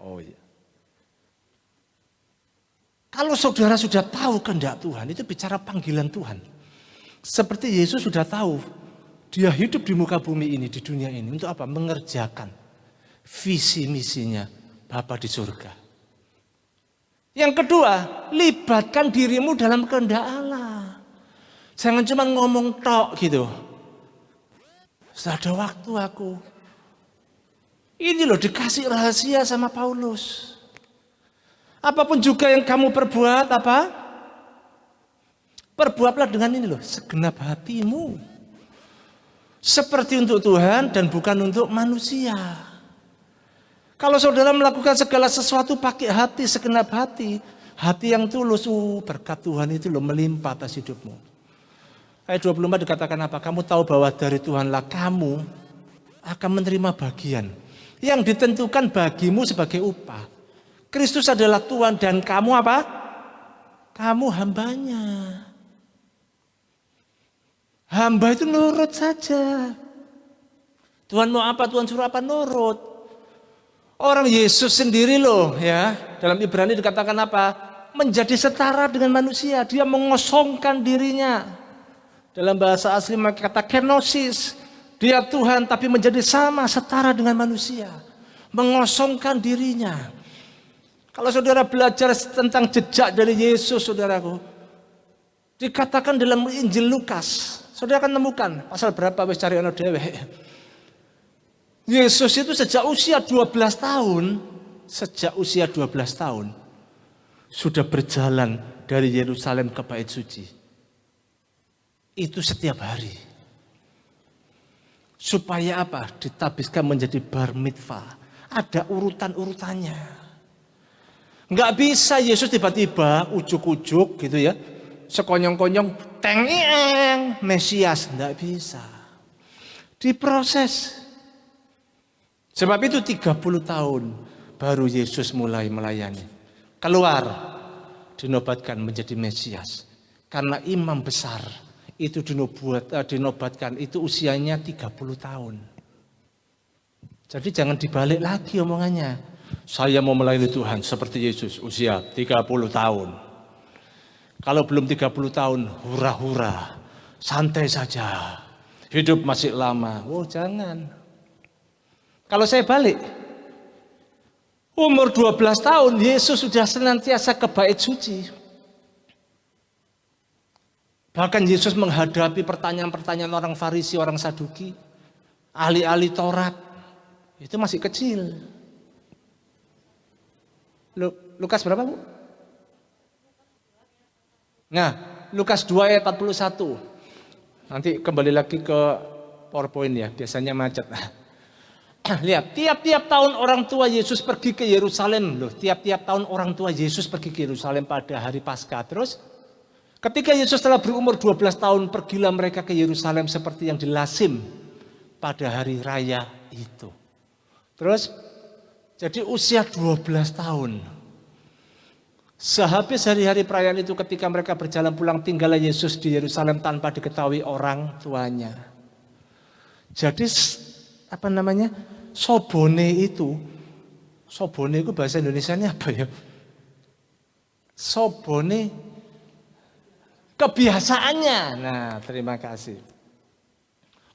Oh iya. Kalau saudara sudah tahu kehendak Tuhan, itu bicara panggilan Tuhan. Seperti Yesus sudah tahu, dia hidup di muka bumi ini, di dunia ini. Untuk apa? Mengerjakan visi misinya Bapa di surga. Yang kedua, libatkan dirimu dalam kehendak Allah. Jangan cuma ngomong tok gitu. Sudah ada waktu aku. Ini loh dikasih rahasia sama Paulus. Apapun juga yang kamu perbuat, apa? Perbuatlah dengan ini loh, segenap hatimu. Seperti untuk Tuhan dan bukan untuk manusia. Kalau saudara melakukan segala sesuatu pakai hati, segenap hati yang tulus, berkat Tuhan itu loh melimpah atas hidupmu. Ayat 24 dikatakan apa? Kamu tahu bahwa dari Tuhanlah kamu akan menerima bagian yang ditentukan bagimu sebagai upah. Kristus adalah Tuhan dan kamu apa? Kamu hambanya. Hamba itu nurut saja. Tuhan mau apa, Tuhan suruh apa, nurut. Orang Yesus sendiri loh ya, dalam Ibrani dikatakan apa? Menjadi setara dengan manusia, dia mengosongkan dirinya. Dalam bahasa asli kata kenosis, dia Tuhan tapi menjadi sama, setara dengan manusia. Mengosongkan dirinya. Kalau saudara belajar tentang jejak dari Yesus, saudaraku, Dikatakan dalam Injil Lukas, saudara akan temukan pasal berapa wis cari ana dhewe. Yesus itu sejak usia 12 tahun, sudah berjalan dari Yerusalem ke Bait Suci. Itu setiap hari. Supaya apa? Ditabiskan menjadi bar mitzvah. Ada urutan-urutannya. Nggak bisa Yesus tiba-tiba ujuk-ujuk gitu ya. Sekonyong-konyong teng-eng Mesias. Nggak bisa. Diproses. Sebab itu 30 tahun baru Yesus mulai melayani. Keluar dinobatkan menjadi Mesias. Karena imam besar itu dinobatkan itu usianya 30 tahun. Jadi jangan dibalik lagi omongannya. Saya mau melayani Tuhan seperti Yesus usia 30 tahun. Kalau belum 30 tahun, hura-hura, santai saja. Hidup masih lama. Oh, jangan. Kalau saya balik, umur 12 tahun, Yesus sudah senantiasa ke Bait Suci. Bahkan Yesus menghadapi pertanyaan-pertanyaan orang Farisi, orang Saduki, ahli-ahli Taurat. Itu masih kecil. Lukas berapa, Bu? Nah, Lukas 2 ayat 41. Nanti kembali lagi ke PowerPoint ya, biasanya macet. Lihat, tiap-tiap tahun orang tua Yesus pergi ke Yerusalem. Loh, tiap-tiap tahun orang tua Yesus pergi ke Yerusalem pada hari Paskah. Terus, ketika Yesus telah berumur 12 tahun, pergilah mereka ke Yerusalem seperti yang dilazim pada hari raya itu. Terus, jadi usia 12 tahun. Sehabis hari-hari perayaan itu ketika mereka berjalan pulang, tinggallah Yesus di Yerusalem tanpa diketahui orang tuanya. Jadi sobone itu bahasa Indonesianya apa ya? Sobone kebiasaannya. Nah, terima kasih.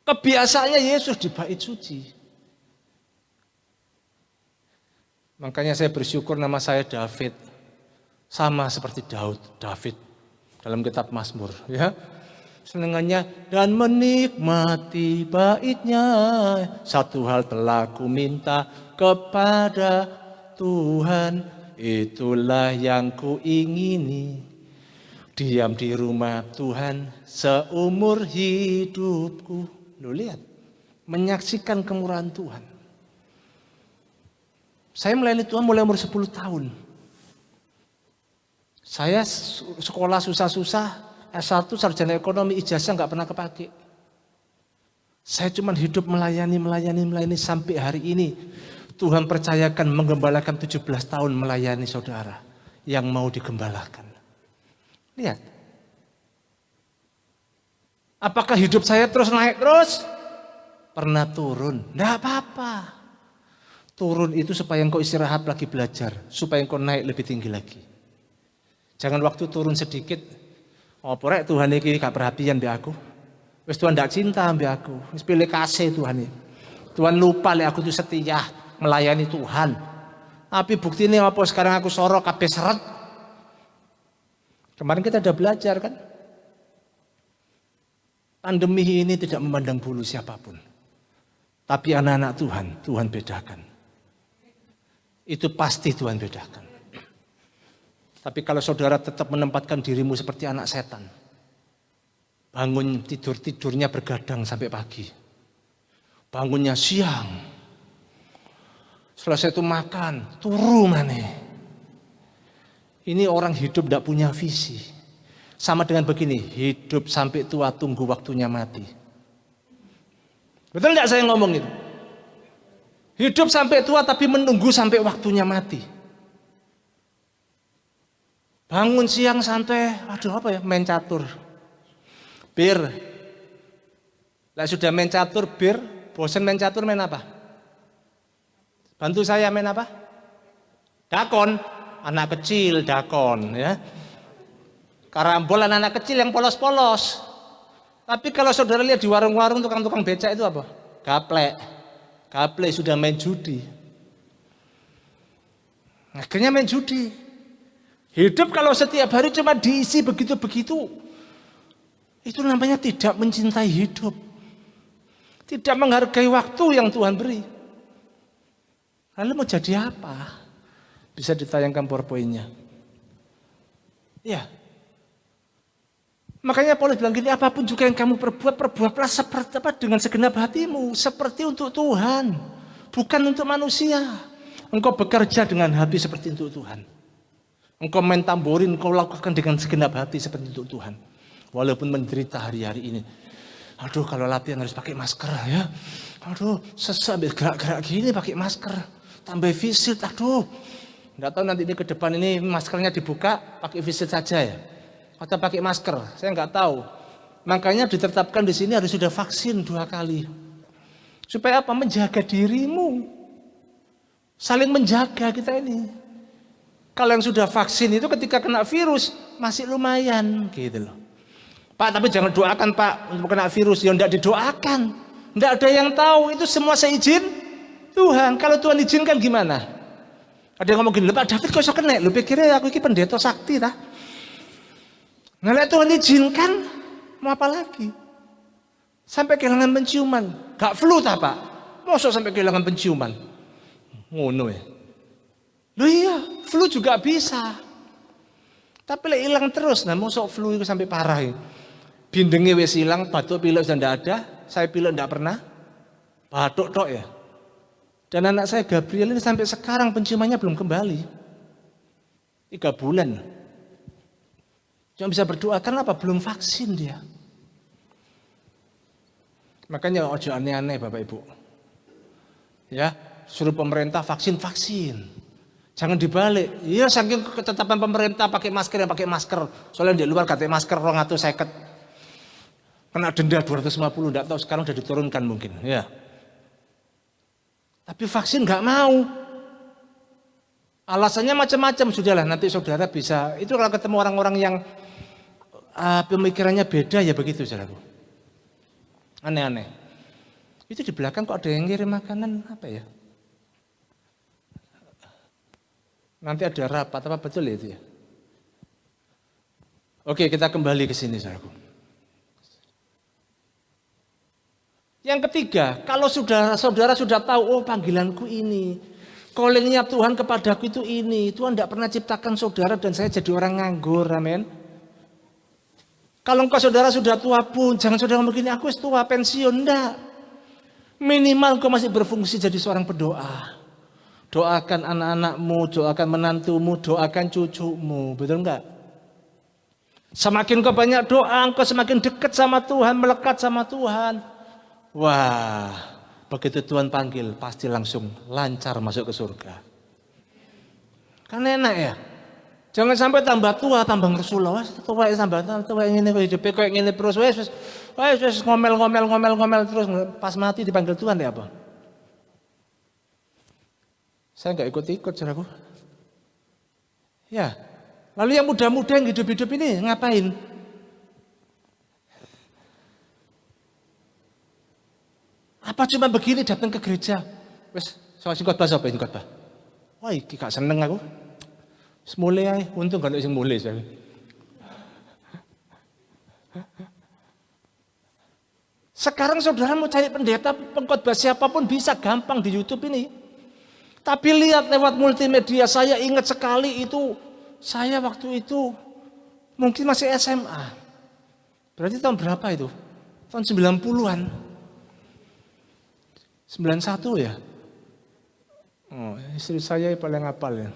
Kebiasaannya Yesus di Bait Suci. Makanya saya bersyukur nama saya David. Sama seperti David dalam kitab Mazmur, ya. Senengannya dan menikmati baitnya. Satu hal telah ku minta kepada Tuhan, itulah yang ku ingini. Diam di rumah Tuhan seumur hidupku. Lu lihat, menyaksikan kemurahan Tuhan. Saya melayani Tuhan mulai umur 10 tahun. Saya sekolah susah-susah, S1 sarjana ekonomi, ijazah nggak pernah kepake. Saya cuma hidup melayani sampai hari ini. Tuhan percayakan menggembalakan 17 tahun melayani saudara yang mau digembalakan. Lihat. Apakah hidup saya terus naik terus? Pernah turun? Nggak apa-apa. Turun itu supaya engkau istirahat lagi belajar, supaya engkau naik lebih tinggi lagi. Jangan waktu turun sedikit, porek Tuhan ini gak perhatian mbak aku. Wis Tuhan gak cinta mbak aku. Wis pilih kasih Tuhan ini. Tuhan lupa aku tuh setia melayani Tuhan. Tapi buktinya apa sekarang aku sorok kabeh seret. Kemarin kita udah belajar kan. Pandemi ini tidak memandang bulu siapapun. Tapi anak-anak Tuhan bedakan. Itu pasti Tuhan bedakan. Tapi kalau saudara tetap menempatkan dirimu seperti anak setan, bangun tidurnya bergadang sampai pagi, bangunnya siang, selesai itu makan, turu maneh. Ini orang hidup tidak punya visi. Sama dengan begini, hidup sampai tua tunggu waktunya mati. Betul tidak saya ngomong itu? Hidup sampai tua tapi menunggu sampai waktunya mati. Bangun siang santai, main catur. Bir. Lah sudah main catur, bir, bosan main catur main apa? Bantu saya main apa? Dakon, anak kecil dakon ya. Karambol anak kecil yang polos-polos. Tapi kalau saudara lihat di warung-warung tukang-tukang becak itu apa? Gaplek sudah main judi. Akhirnya main judi. Hidup kalau setiap hari cuma diisi begitu-begitu. Itu namanya tidak mencintai hidup. Tidak menghargai waktu yang Tuhan beri. Lalu mau jadi apa? Bisa ditayangkan PowerPoint-nya. Ya. Makanya Paulus bilang gini, apapun juga yang kamu perbuat, perbuatlah seperti apa dengan segenap hatimu, seperti untuk Tuhan, bukan untuk manusia. Engkau bekerja dengan hati seperti untuk Tuhan. Engkau main tamborin, engkau lakukan dengan segenap hati seperti untuk Tuhan. Walaupun menderita hari-hari ini. Aduh, kalau latihan harus pakai masker ya. Aduh, sesak gerak-gerak gini pakai masker. Tambah visit, aduh. Nggak tahu nanti ini ke depan ini maskernya dibuka, pakai visit saja ya. Atau pakai masker, saya nggak tahu. Makanya ditetapkan di sini harus sudah vaksin 2 kali. Supaya apa? Menjaga dirimu. Saling menjaga kita ini. Kalau yang sudah vaksin itu ketika kena virus masih lumayan gitu loh. Pak, tapi jangan doakan Pak untuk kena virus. Ya enggak didoakan. Enggak ada yang tahu, itu semua seizin Tuhan. Kalau Tuhan izinkan gimana? Ada yang ngomong gini, Pak David kok iso kena? Lu pikirnya aku ini pendeta sakti ta? Nah, Tuhan izinkan, mau apa lagi? Sampai kehilangan penciuman. Gak flu ta Pak? Masa sampai kehilangan penciuman? Ngono ya. Loh iya, flu juga bisa. Tapi lek hilang terus, nah mosok flu itu sampai parah ya. Bindengnya wis hilang, batuk pilek sudah tidak ada, saya pilek tidak pernah, batuk tok ya. Dan anak saya Gabriel ini sampai sekarang penciumannya belum kembali, 3 bulan. Cuma bisa berdoa karena apa? Belum vaksin dia. Makanya ojo aneh-aneh Bapak Ibu. Ya, suruh pemerintah vaksin. Jangan dibalik. Iya, saking ketetapan pemerintah pakai masker yang pakai masker. Soalnya di luar katanya masker 250. Kena denda 250, enggak tahu sekarang sudah diturunkan mungkin, ya. Tapi vaksin nggak mau. Alasannya macam-macam, sudahlah nanti saudara bisa. Itu kalau ketemu orang-orang yang pemikirannya beda ya begitu, saudaraku. Aneh-aneh. Itu di belakang kok ada yang ngirim makanan apa ya? Nanti ada rapat, apa betul ya itu ya? Oke, kita kembali ke sini, saudaraku. Yang ketiga, kalau saudara sudah tahu, oh panggilanku ini, callingnya Tuhan kepadaku itu ini, Tuhan tidak pernah ciptakan saudara dan saya jadi orang nganggur, amin. Kalau engkau saudara sudah tua pun, jangan saudara begini, aku tua pensiun, enggak. Minimal engkau masih berfungsi jadi seorang pendoa. Doakan anak-anakmu, doakan menantumu, doakan cucumu, betul enggak? Semakin kau banyak doa, engkau semakin dekat sama Tuhan, melekat sama Tuhan. Wah, begitu Tuhan panggil, pasti langsung lancar masuk ke surga. Kan enak ya? Jangan sampai tambah tua, tambah ngersulah, tua ini hidupnya kayak gini terus, wes ngomel terus, pas mati dipanggil Tuhan ya apa? Saya nggak ikut-ikut, saudaraku. Ya, lalu yang muda-muda yang hidup-hidup ini ngapain? Apa cuma begini datang ke gereja? Wes, soal sing khotbah sapa ini khotbah? Wah, iki gak seneng aku. Semule ae, untung gak ono sing mulai saya. Sekarang saudara mau cari pendeta, pengkhotbah siapapun bisa gampang di YouTube ini. Tapi lihat lewat multimedia, saya ingat sekali itu, saya waktu itu mungkin masih SMA. Berarti tahun berapa itu? Tahun 90-an. 91 ya? Oh, istri saya paling hafal ya.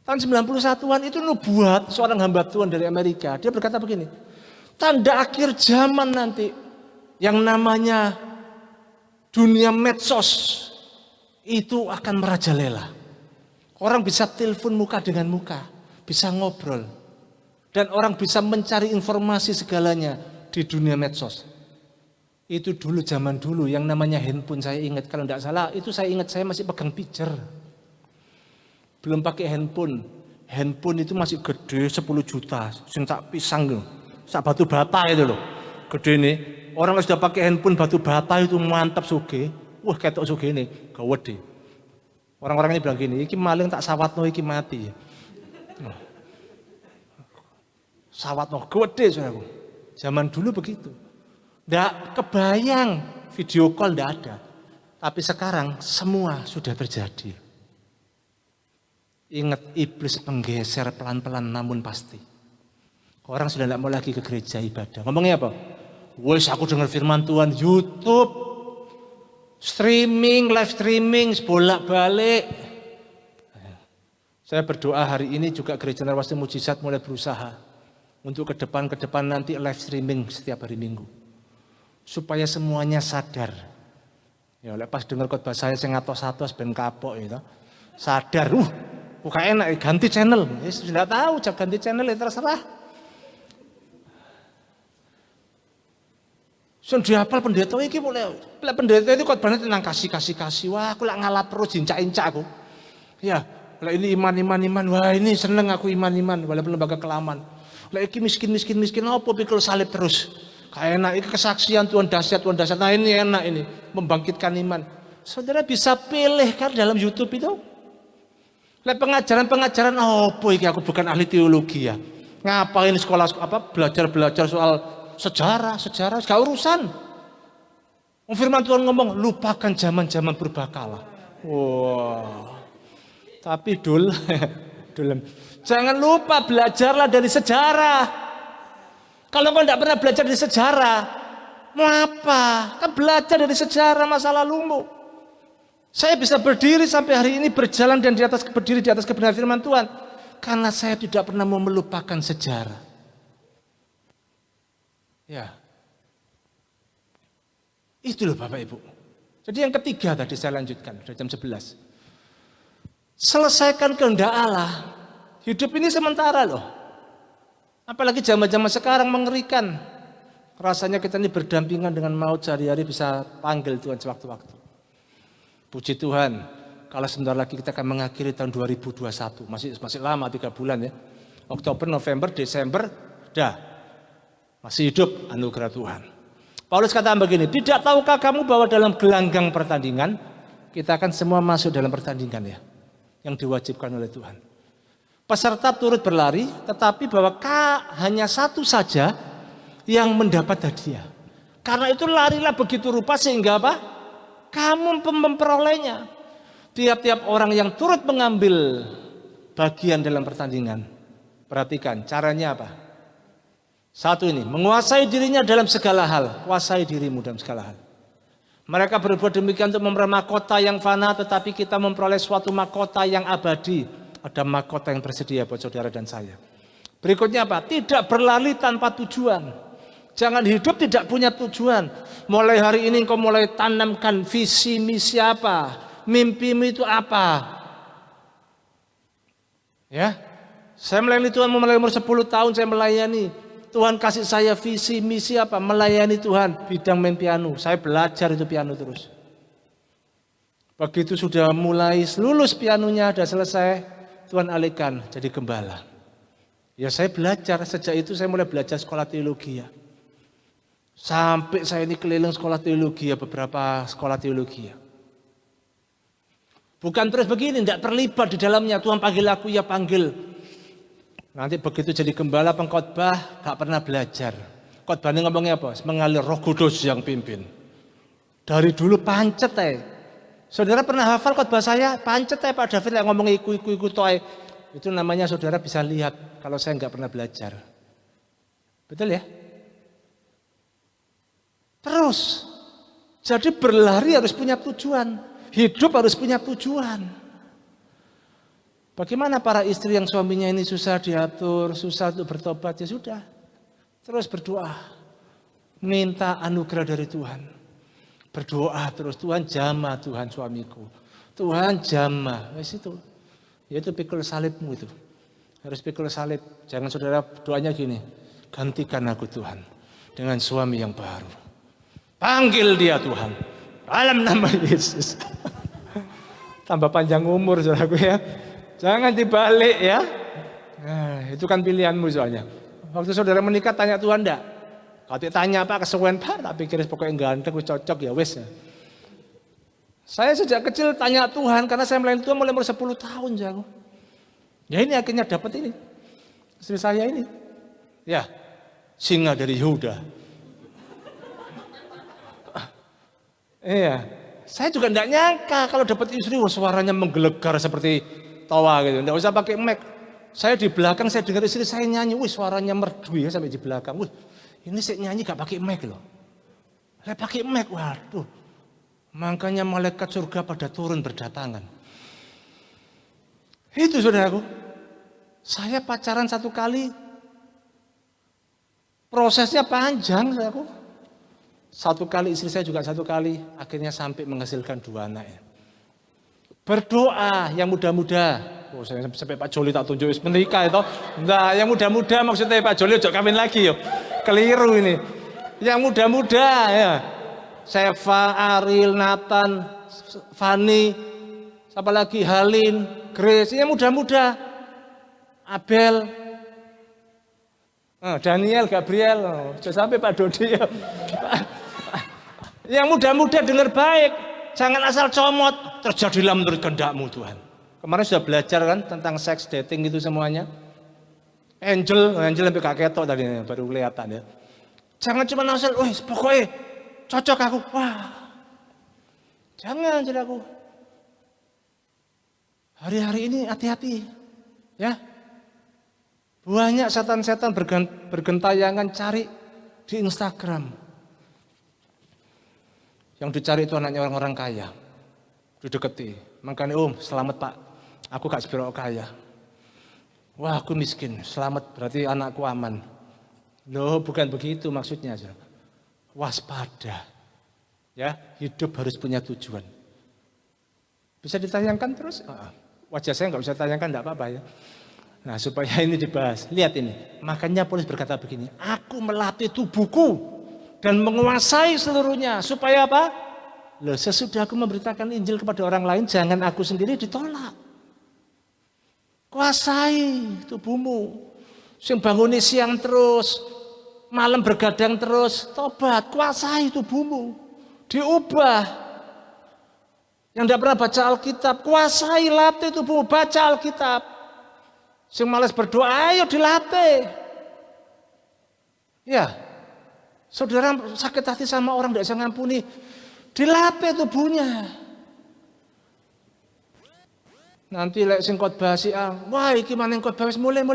Tahun 91-an itu nubuat seorang hamba Tuhan dari Amerika. Dia berkata begini, tanda akhir zaman nanti yang namanya dunia medsos itu akan merajalela. Orang bisa telepon muka dengan muka, bisa ngobrol. Dan orang bisa mencari informasi segalanya di dunia medsos. Itu dulu zaman dulu yang namanya handphone, saya ingat kalau tidak salah itu saya ingat saya masih pegang pager. Belum pakai handphone. Handphone itu masih gede 10 juta, sing sak pisang loh. Sak batu bata itu loh. Gede nih. Orang yang sudah pakai handphone batu bata itu mantap suge. Wah, ketok suge ini, gawede. Orang-orang ini bilang gini, iki maling tak sawatno iki mati. Sawatno gede saudaraku. Zaman dulu begitu. Nggak kebayang video call, nggak ada. Tapi sekarang semua sudah terjadi. Ingat, iblis menggeser pelan-pelan namun pasti. Orang sudah tidak mau lagi ke gereja ibadah. Ngomongnya apa? Wes aku dengar firman Tuhan, YouTube, streaming, live streaming, bolak-balik. Saya berdoa hari ini juga Gereja Narwasti Mujizat mulai berusaha untuk ke depan nanti live streaming setiap hari Minggu. Supaya semuanya sadar. Ya, pas dengar khotbah saya ngatos-atos ben kapok gitu. Sadar, bukan enak ganti channel. Ya sudah tahu, ganti channel ya terserah. Sudah hafal pendeta iki mulai. Pendeta itu khotbahnya tentang kasih. Wah, aku lak ngalap terus jincak-incak aku. Ya, lah ini iman. Wah, ini seneng aku iman walaupun lembaga kelaman. Lah iki miskin apa pikul salib terus. Kayak enak iki kesaksian Tuhan dahsyat. Nah, ini enak ini, membangkitkan iman. Saudara bisa pilih kan dalam YouTube itu. Lah pengajaran apa iki aku bukan ahli teologi ya. Ngapain sekolah belajar soal sejarah gak urusan. Firman Tuhan ngomong lupakan zaman-zaman berbakala. Wah. Tapi jangan lupa belajarlah dari sejarah. Kalau kau tidak pernah belajar dari sejarah, mau apa? Kan belajar dari sejarah masa lalumu. Saya bisa berdiri sampai hari ini berjalan dan berdiri di atas kebenaran firman Tuhan karena saya tidak pernah mau melupakan sejarah. Ya. Itu loh Bapak Ibu. Jadi yang ketiga tadi saya lanjutkan, sudah jam 11. Selesaikan kehendak Allah. Hidup ini sementara loh. Apalagi zaman-zaman sekarang mengerikan. Rasanya kita ini berdampingan dengan maut sehari-hari bisa panggil Tuhan sewaktu-waktu. Puji Tuhan, kalau sebentar lagi kita akan mengakhiri tahun 2021. Masih lama 3 bulan ya. Oktober, November, Desember, masih hidup anugerah Tuhan. Paulus katakan begini, tidak tahukah kamu bahwa dalam gelanggang pertandingan, kita akan semua masuk dalam pertandingan ya. Yang diwajibkan oleh Tuhan. Peserta turut berlari, tetapi bahwa hanya satu saja yang mendapat hadiah. Karena itu larilah begitu rupa sehingga apa? Kamu memperolehnya. Tiap-tiap orang yang turut mengambil bagian dalam pertandingan. Perhatikan caranya apa? Satu ini, menguasai dirinya dalam segala hal. Kuasai dirimu dalam segala hal. Mereka berbuat demikian untuk memperoleh mahkota yang fana, tetapi kita memperoleh suatu mahkota yang abadi. Ada mahkota yang tersedia buat saudara dan saya. Berikutnya apa? Tidak berlari tanpa tujuan. Jangan hidup tidak punya tujuan. Mulai hari ini engkau mulai tanamkan visi misi apa? Mimpimu itu apa? Ya. Saya melayani Tuhan mulai umur 10 tahun saya melayani. Tuhan kasih saya visi misi apa? Melayani Tuhan bidang main piano. Saya belajar itu piano terus. Begitu sudah mulai lulus pianonya, sudah selesai, Tuhan alihkan jadi gembala. Ya saya belajar, sejak itu saya mulai belajar sekolah teologi ya. Sampai saya ini keliling sekolah teologi ya, beberapa sekolah teologi ya. Bukan terus begini, tidak terlibat di dalamnya. Tuhan panggil aku, ya panggil. Nanti begitu jadi gembala pengkhotbah, gak pernah belajar. Khotbah ini ngomongnya apa? Mengalir Roh Kudus yang pimpin. Dari dulu pancet Saudara pernah hafal khotbah saya? Pancet Pak David yang ngomong iku toy. Itu namanya saudara bisa lihat kalau saya nggak pernah belajar. Betul ya? Terus. Jadi berlari harus punya tujuan. Hidup harus punya tujuan. Bagaimana para istri yang suaminya ini susah diatur, susah untuk bertobat, ya sudah. Terus berdoa. Minta anugerah dari Tuhan. Berdoa terus, Tuhan jamah Tuhan suamiku. Tuhan jamah. Wes itu. Yaitu pikul salibmu itu. Harus pikul salib. Jangan saudara doanya gini. Gantikan aku Tuhan dengan suami yang baru. Panggil dia Tuhan. Dalam nama Yesus. Tambah panjang umur saudaraku ya. Jangan dibalik ya. Nah, itu kan pilihanmu soalnya. Waktu saudara menikah tanya Tuhan enggak? Kalau tanya apa kesuwen Pak, tak pikir pokoknya ganteng, cocok ya wes. Saya sejak kecil tanya Tuhan karena saya melayani Tuhan mulai umur 10 tahun jago. Ya ini akhirnya dapat ini. Istri saya ini. Ya. singa dari Yehuda. Iya, saya juga tidak nyangka kalau dapat istri suaranya menggelegar seperti tawa gitu. Tidak usah pakai mic. Saya di belakang, saya dengar istri saya nyanyi, wih suaranya merdu ya sampai di belakang. Wih, ini saya nyanyi gak pakai mic loh. Saya pakai mic, waduh. Makanya malaikat surga pada turun berdatangan. Itu saudaraku. Saya pacaran 1 kali. Prosesnya panjang saudaraku. 1 kali, istri saya juga 1 kali. Akhirnya sampai menghasilkan 2 anak. Berdoa yang muda-muda. Oh, saya sampai Pak Joli tak tunjuk menikah itu. Nah, yang muda-muda maksudnya Pak Joli ojo kawin lagi yo. Keliru ini. Yang muda-muda ya. Seva, Ariel, Nathan, Fani, siapa lagi, Halin, Grace, yang muda-muda. Abel, Daniel, Gabriel, sudah sampai Pak Dodi. Yang muda-muda dengar baik, jangan asal comot. Terjadilah menurut kehendak-Mu Tuhan. Kemarin sudah belajar kan tentang seks dating itu semuanya. Angel sampai gak ketok tadi baru kelihatan ya. Jangan cuma asal, pokoknya cocok aku. Wah. Jangan saudaraku. Hari-hari ini hati-hati. Ya. Banyak setan-setan bergentayangan cari di Instagram. Yang dicari itu anaknya orang-orang kaya. Dideketi. Makanya selamat Pak. Aku gak sepiro kaya. Wah aku miskin. Selamat berarti anakku aman. Loh bukan begitu maksudnya. Waspada. Ya, hidup harus punya tujuan. Bisa ditayangkan terus? Wajah saya nggak bisa tayangkan, enggak apa-apa ya. Nah, supaya ini dibahas. Lihat ini. Makanya Paulus berkata begini, aku melatih tubuhku dan menguasai seluruhnya. Supaya apa? Loh, sesudah aku memberitakan Injil kepada orang lain, jangan aku sendiri ditolak. Kuasai tubuhmu. Sing banguni siang terus, malam bergadang terus, tobat, kuasai tubuhmu. Diubah. Yang tidak pernah baca Alkitab, kuasai, latih tubuhmu, baca Alkitab. Sing malas berdoa, ayo dilatih. Ya, saudara sakit hati sama orang tidak bisa ngampuni, dilatih tubuhnya. Nanti lek sing khotbah wah iki maning khotbah wis mulai.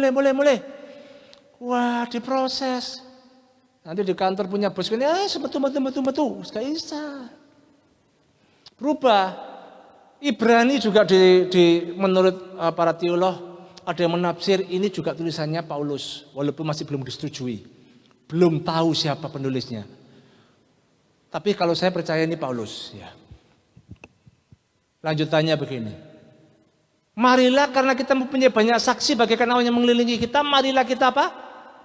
Wah, diproses. Nanti di kantor punya bos ini, betul, gak bisa. Berubah. Ibrani juga menurut para teolog ada yang menafsir ini juga tulisannya Paulus, walaupun masih belum disetujui, belum tahu siapa penulisnya. Tapi kalau saya percaya ini Paulus, ya. Lanjutannya begini. Marilah karena kita mempunyai banyak saksi bagaikan awan yang mengelilingi kita, marilah kita apa?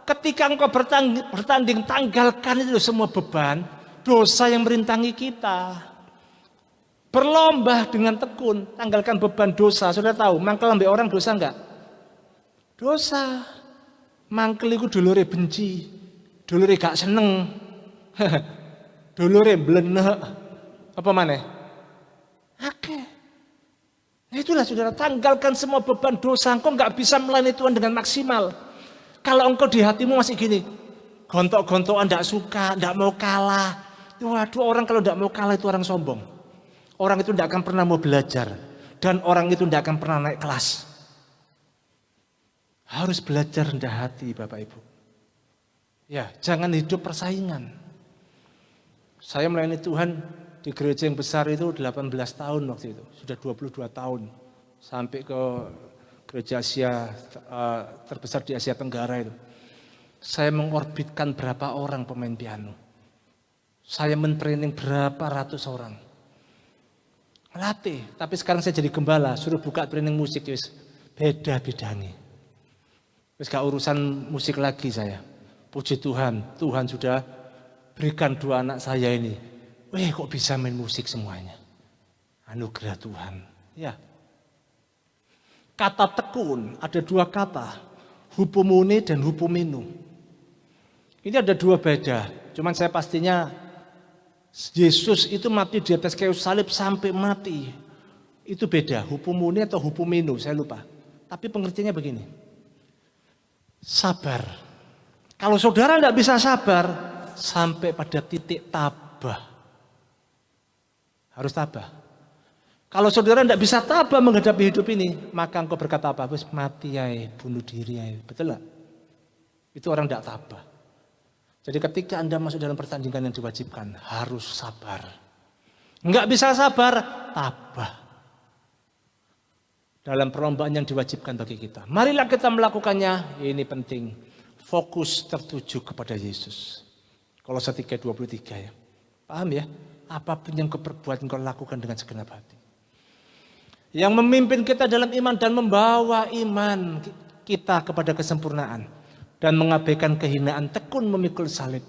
Ketika engkau bertanding, tanggalkan itu semua beban, dosa yang merintangi kita. Berlomba dengan tekun, tanggalkan beban dosa. Sudah tahu, mangkel ambek orang dosa enggak? Dosa. Mangkel itu dulure benci, dulure gak seneng, dulure blenek. Apa maneh? Oke. Nah itulah saudara, tanggalkan semua beban dosa. Engkau enggak bisa melayani Tuhan dengan maksimal. Kalau engkau di hatimu masih gini, gontok-gontokan, enggak suka, enggak mau kalah. Waduh, orang kalau enggak mau kalah itu orang sombong. Orang itu tidak akan pernah mau belajar. Dan orang itu tidak akan pernah naik kelas. Harus belajar rendah hati Bapak Ibu. Ya, jangan hidup persaingan. Saya melayani Tuhan di gereja yang besar itu 18 tahun waktu itu. Sudah 22 tahun. Sampai ke gereja Asia terbesar di Asia Tenggara itu. Saya mengorbitkan berapa orang pemain piano. Saya mentraining berapa ratus orang. Melatih, tapi sekarang saya jadi gembala, suruh buka training musik, wis beda bidangnya. Wis gak urusan musik lagi saya. Puji Tuhan, Tuhan sudah berikan 2 anak saya ini. Weh, kok bisa main musik semuanya? Anugerah Tuhan. Ya. Kata tekun ada 2 kata, hupomone dan hupomeno. Ini ada 2 beda. Cuman saya pastinya Yesus itu mati di atas kayu salib sampai mati. Itu beda, hupomone atau hupomeno, saya lupa. Tapi pengertiannya begini. Sabar, Kalau saudara tidak bisa sabar, sampai pada titik tabah. Harus tabah. Kalau saudara tidak bisa tabah menghadapi hidup ini, maka engkau berkata apa? Wis mati ya, bunuh diri ya. Betul tak? Itu orang tidak tabah. Jadi ketika Anda masuk dalam pertandingan yang diwajibkan, harus sabar. Enggak bisa sabar, tabah. Dalam perlombaan yang diwajibkan bagi kita. Marilah kita melakukannya, ini penting. Fokus tertuju kepada Yesus. Kolose 3:23 ya. Paham ya? Apapun yang kau perbuat, kau lakukan dengan segenap hati. Yang memimpin kita dalam iman dan membawa iman kita kepada kesempurnaan. Dan mengabaikan kehinaan, tekun memikul salib.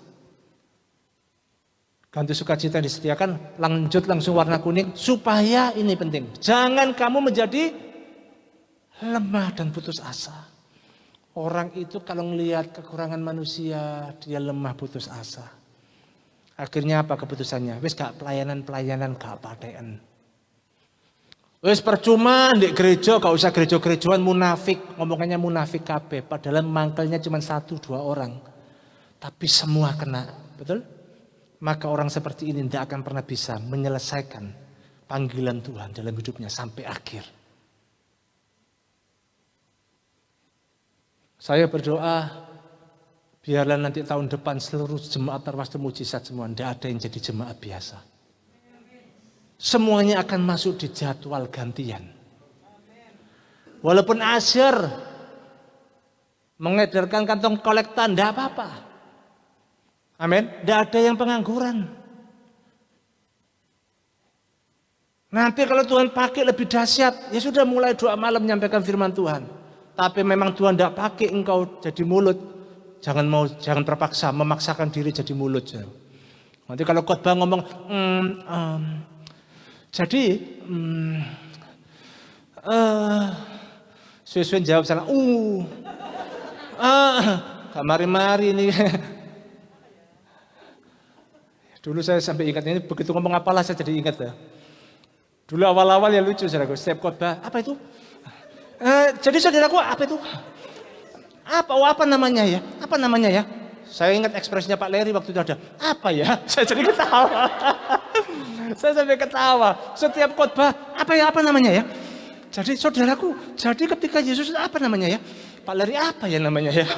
Ganti sukacita disediakan, lanjut langsung warna kuning. Supaya ini penting. Jangan kamu menjadi lemah dan putus asa. Orang itu kalau melihat kekurangan manusia, dia lemah putus asa. Akhirnya apa keputusannya? Wis gak pelayanan-pelayanan, gak patean. Wis percuma di gereja, gak usah gereja-gerejaan munafik. Ngomongannya munafik kabeh, padahal mangkelnya cuma 1-2 orang. Tapi semua kena, betul? Maka orang seperti ini tidak akan pernah bisa menyelesaikan panggilan Tuhan dalam hidupnya sampai akhir. Saya berdoa, biarlah nanti tahun depan seluruh jemaat Terwastu Mujizat semua, tidak ada yang jadi jemaat biasa. Semuanya akan masuk di jadwal gantian. Walaupun asyir mengedarkan kantong kolekta, tidak apa-apa. Amin. Tidak ada yang pengangguran. Nanti kalau Tuhan pakai lebih dahsyat, ya sudah mulai doa malam menyampaikan firman Tuhan. Tapi memang Tuhan tidak pakai engkau jadi mulut. Jangan terpaksa memaksakan diri jadi mulut. Nanti kalau khotbah ngomong, sesuai jawab sana, mari ini. Dulu saya sampai ingat ini, begitu ngomong apalah saya jadi ingat ya. Dulu awal-awal ya lucu, saudaraku. Setiap khotbah, apa itu? Jadi saudaraku, apa itu? Apa namanya ya? Apa namanya ya? Saya ingat ekspresinya Pak Leri waktu itu ada. Apa ya? Saya jadi ketawa. Saya sampai ketawa. Setiap khotbah, apa namanya ya? Jadi saudaraku, jadi ketika Yesus apa namanya ya? Pak Leri apa ya namanya ya?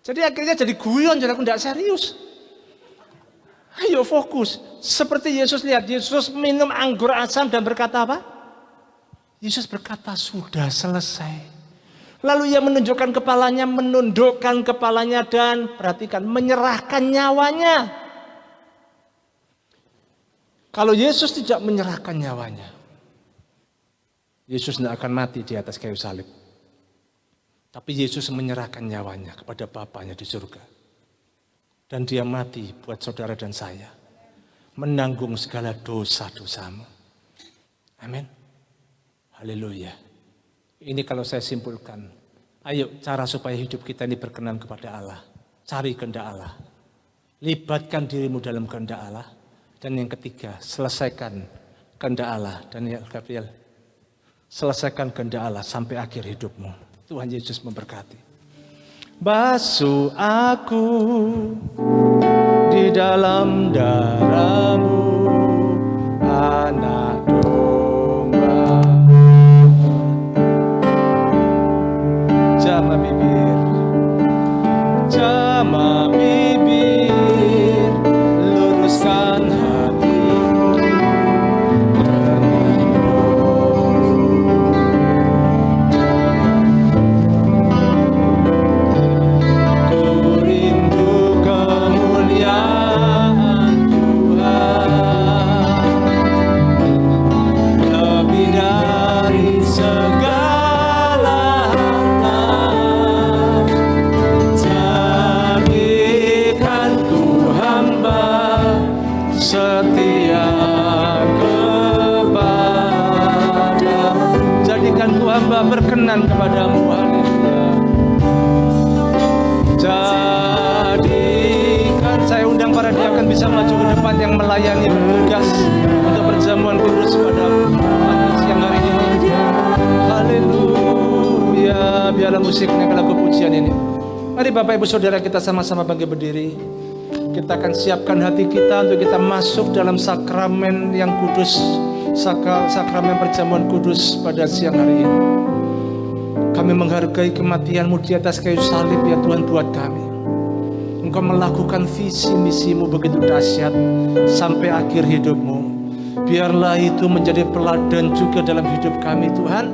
Jadi akhirnya jadi guyon, saudaraku, tidak serius. Ayo fokus. Seperti Yesus, lihat, Yesus minum anggur asam dan berkata apa? Yesus berkata, sudah selesai. Lalu ia menunjukkan kepalanya, menundukkan kepalanya dan perhatikan, menyerahkan nyawanya. Kalau Yesus tidak menyerahkan nyawanya, Yesus tidak akan mati di atas kayu salib. Tapi Yesus menyerahkan nyawanya kepada Bapanya di surga. Dan dia mati buat saudara dan saya. Menanggung segala dosa-dosamu. Amin. Haleluya. Ini kalau saya simpulkan. Ayo cara supaya hidup kita ini berkenan kepada Allah. Cari kehendak Allah. Libatkan dirimu dalam kehendak Allah. Dan yang ketiga, selesaikan kehendak Allah. Daniel Gabriel, selesaikan kehendak Allah sampai akhir hidupmu. Tuhan Yesus memberkati. Basuh aku di dalam darah-Mu, anak domba. Jama bibir, jama bibir, luruskan hati ku rindu kemuliaan Tuhan lebih dari segala harta. Jadikan ku hamba setia kepada, jadikan ku hamba berkenan kepadamu. Haleluya. Jadikan, saya undang para diakan bisa maju ke depan yang melayani bertugas untuk perjamuan kudus pada pagi siang hari ini. Haleluya. Biarlah musiknya ke lagu pujian ini Mari Bapak Ibu Saudara kita sama-sama bangkit berdiri. Kita akan siapkan hati kita untuk kita masuk dalam sakramen yang kudus, sakramen perjamuan kudus pada siang hari ini. Kami menghargai kematian-Mu di atas kayu salib ya Tuhan buat kami. Engkau melakukan visi misimu begitu dahsyat sampai akhir hidup-Mu. Biarlah itu menjadi teladan juga dalam hidup kami Tuhan.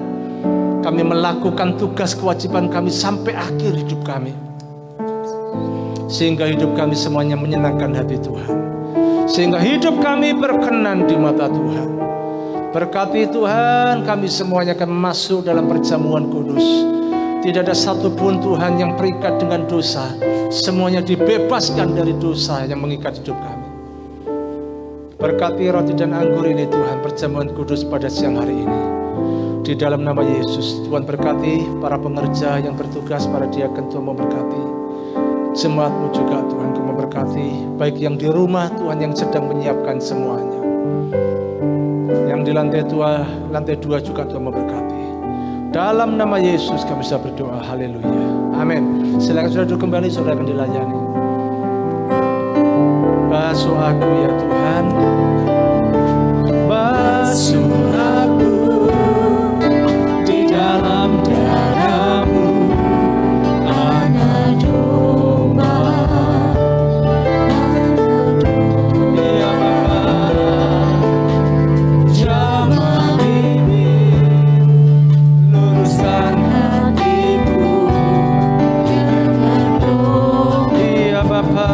Kami melakukan tugas kewajiban kami sampai akhir hidup kami. Sehingga hidup kami semuanya menyenangkan hati Tuhan. Sehingga hidup kami berkenan di mata Tuhan. Berkati Tuhan, kami semuanya akan masuk dalam perjamuan kudus. Tidak ada satupun Tuhan yang terikat dengan dosa. Semuanya dibebaskan dari dosa yang mengikat hidup kami. Berkati roti dan anggur ini Tuhan, perjamuan kudus pada siang hari ini. Di dalam nama Yesus, Tuhan berkati para pengerja yang bertugas, para diaken Tuhan memberkati. Jemaat-Mu juga Tuhan Kau memberkati, baik yang di rumah Tuhan yang sedang menyiapkan semuanya. Yang di lantai 2 juga Tuhan memberkati. Dalam nama Yesus kami sudah berdoa, haleluya, amin. Silakan saudara duduk kembali, saudara akan dilayani. Basuh aku ya Tuhan, basuh aku di dalam darah-Mu, anak domba. Ya Bapa, jamah ini luruskan hatiku. Ya Bapa,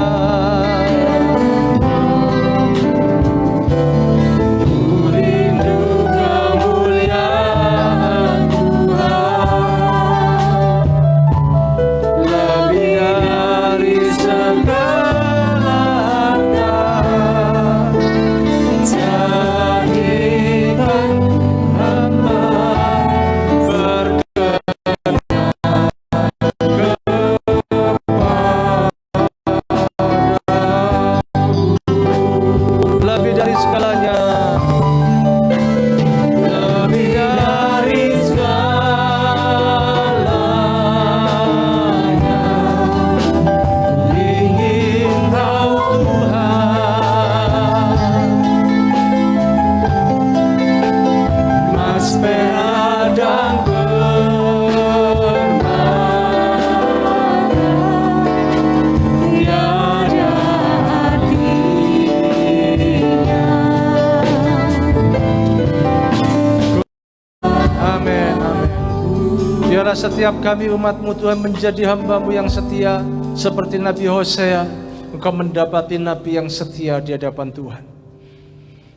setiap kami umat-Mu Tuhan menjadi hamba-Mu yang setia. Seperti Nabi Hosea, Engkau mendapati Nabi yang setia di hadapan Tuhan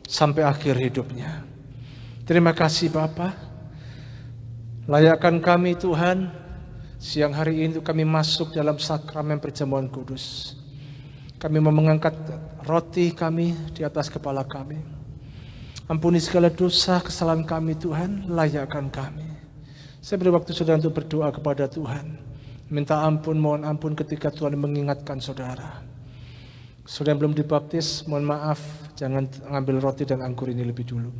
sampai akhir hidupnya. Terima kasih Bapa. Layakkan kami Tuhan, siang hari ini kami masuk dalam sakramen perjamuan kudus. Kami mau mengangkat roti kami di atas kepala kami. Ampuni segala dosa kesalahan kami Tuhan, layakkan kami. Saya beri waktu saudara untuk berdoa kepada Tuhan. Minta ampun, mohon ampun ketika Tuhan mengingatkan saudara. Saudara yang belum dibaptis, mohon maaf, jangan ngambil roti dan anggur ini lebih dulu.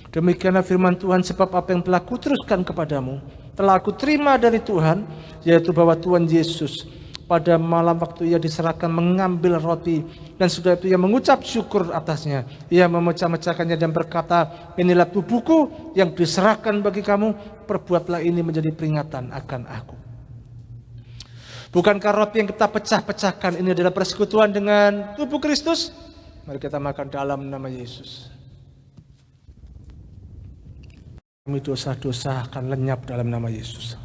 Demikianlah firman Tuhan, sebab apa yang telah kuteruskan kepadamu telah aku terima dari Tuhan, yaitu bahwa Tuhan Yesus pada malam waktu ia diserahkan mengambil roti, dan sudah itu ia mengucap syukur atasnya. Ia memecah-mecahkannya dan berkata, inilah tubuhku yang diserahkan bagi kamu, perbuatlah ini menjadi peringatan akan aku. Bukankah roti yang kita pecah-pecahkan ini adalah persekutuan dengan tubuh Kristus? Mari kita makan dalam nama Yesus. Kami dosa-dosa akan lenyap dalam nama Yesus.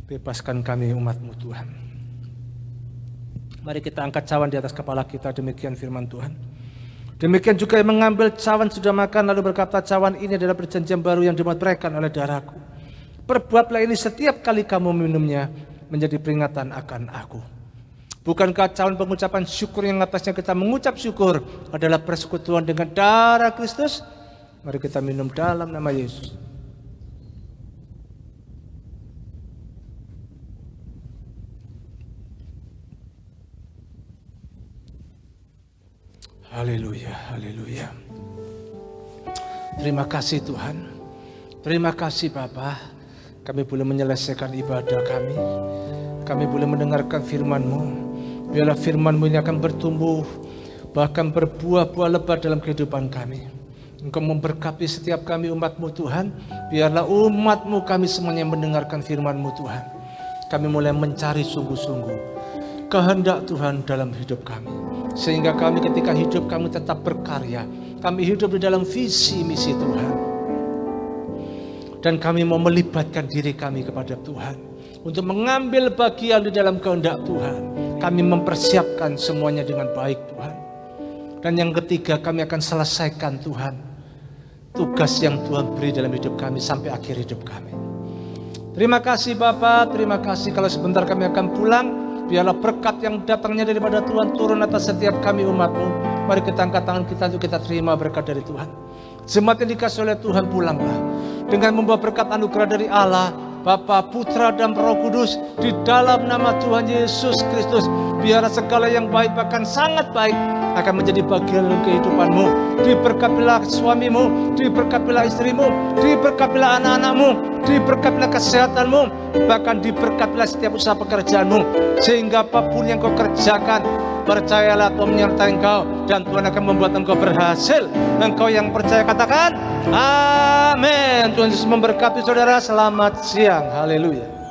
Bebaskan kami umat-Mu Tuhan. Mari kita angkat cawan di atas kepala kita, demikian firman Tuhan. Demikian juga yang mengambil cawan sudah makan lalu berkata, cawan ini adalah perjanjian baru yang dibuatkan oleh darahku. Perbuatlah ini setiap kali kamu minumnya menjadi peringatan akan aku. Bukankah cawan pengucapan syukur yang atasnya kita mengucap syukur adalah persekutuan dengan darah Kristus? Mari kita minum dalam nama Yesus. Haleluya, haleluya. Terima kasih Tuhan. Terima kasih Bapa, kami boleh menyelesaikan ibadah kami. Kami boleh mendengarkan firman-Mu. Biarlah firman-Mu ini akan bertumbuh, bahkan berbuah-buah lebat dalam kehidupan kami. Engkau memberkati setiap kami umat-Mu Tuhan. Biarlah umat-Mu kami semuanya mendengarkan firman-Mu Tuhan. Kami mulai mencari sungguh-sungguh kehendak Tuhan dalam hidup kami. Sehingga kami ketika hidup kami tetap berkarya. Kami hidup di dalam visi misi Tuhan. Dan kami mau melibatkan diri kami kepada Tuhan untuk mengambil bagian di dalam kehendak Tuhan. Kami mempersiapkan semuanya dengan baik Tuhan. Dan yang ketiga, kami akan selesaikan Tuhan tugas yang Tuhan beri dalam hidup kami sampai akhir hidup kami. Terima kasih Bapak, terima kasih. Kalau sebentar kami akan pulang, biarlah berkat yang datangnya daripada Tuhan turun atas setiap kami umat-Mu. Mari kita angkat tangan kita untuk kita terima berkat dari Tuhan. Jemaat yang dikasih oleh Tuhan, pulanglah dengan membawa berkat anugerah dari Allah, Bapa, Putra, dan Roh Kudus, di dalam nama Tuhan Yesus Kristus. Biarlah segala yang baik, bahkan sangat baik, akan menjadi bagian dalam kehidupanmu. Diberkatilah suamimu, diberkatilah istrimu, diberkatilah anak-anakmu, diberkatilah kesehatanmu, bahkan diberkatilah setiap usaha pekerjaanmu. Sehingga apapun yang kau kerjakan, percayalah Tuhan menyertai engkau, dan Tuhan akan membuat engkau berhasil. Engkau yang percaya katakan amin. Tuhan Yesus memberkati saudara. Selamat siang. Haleluya.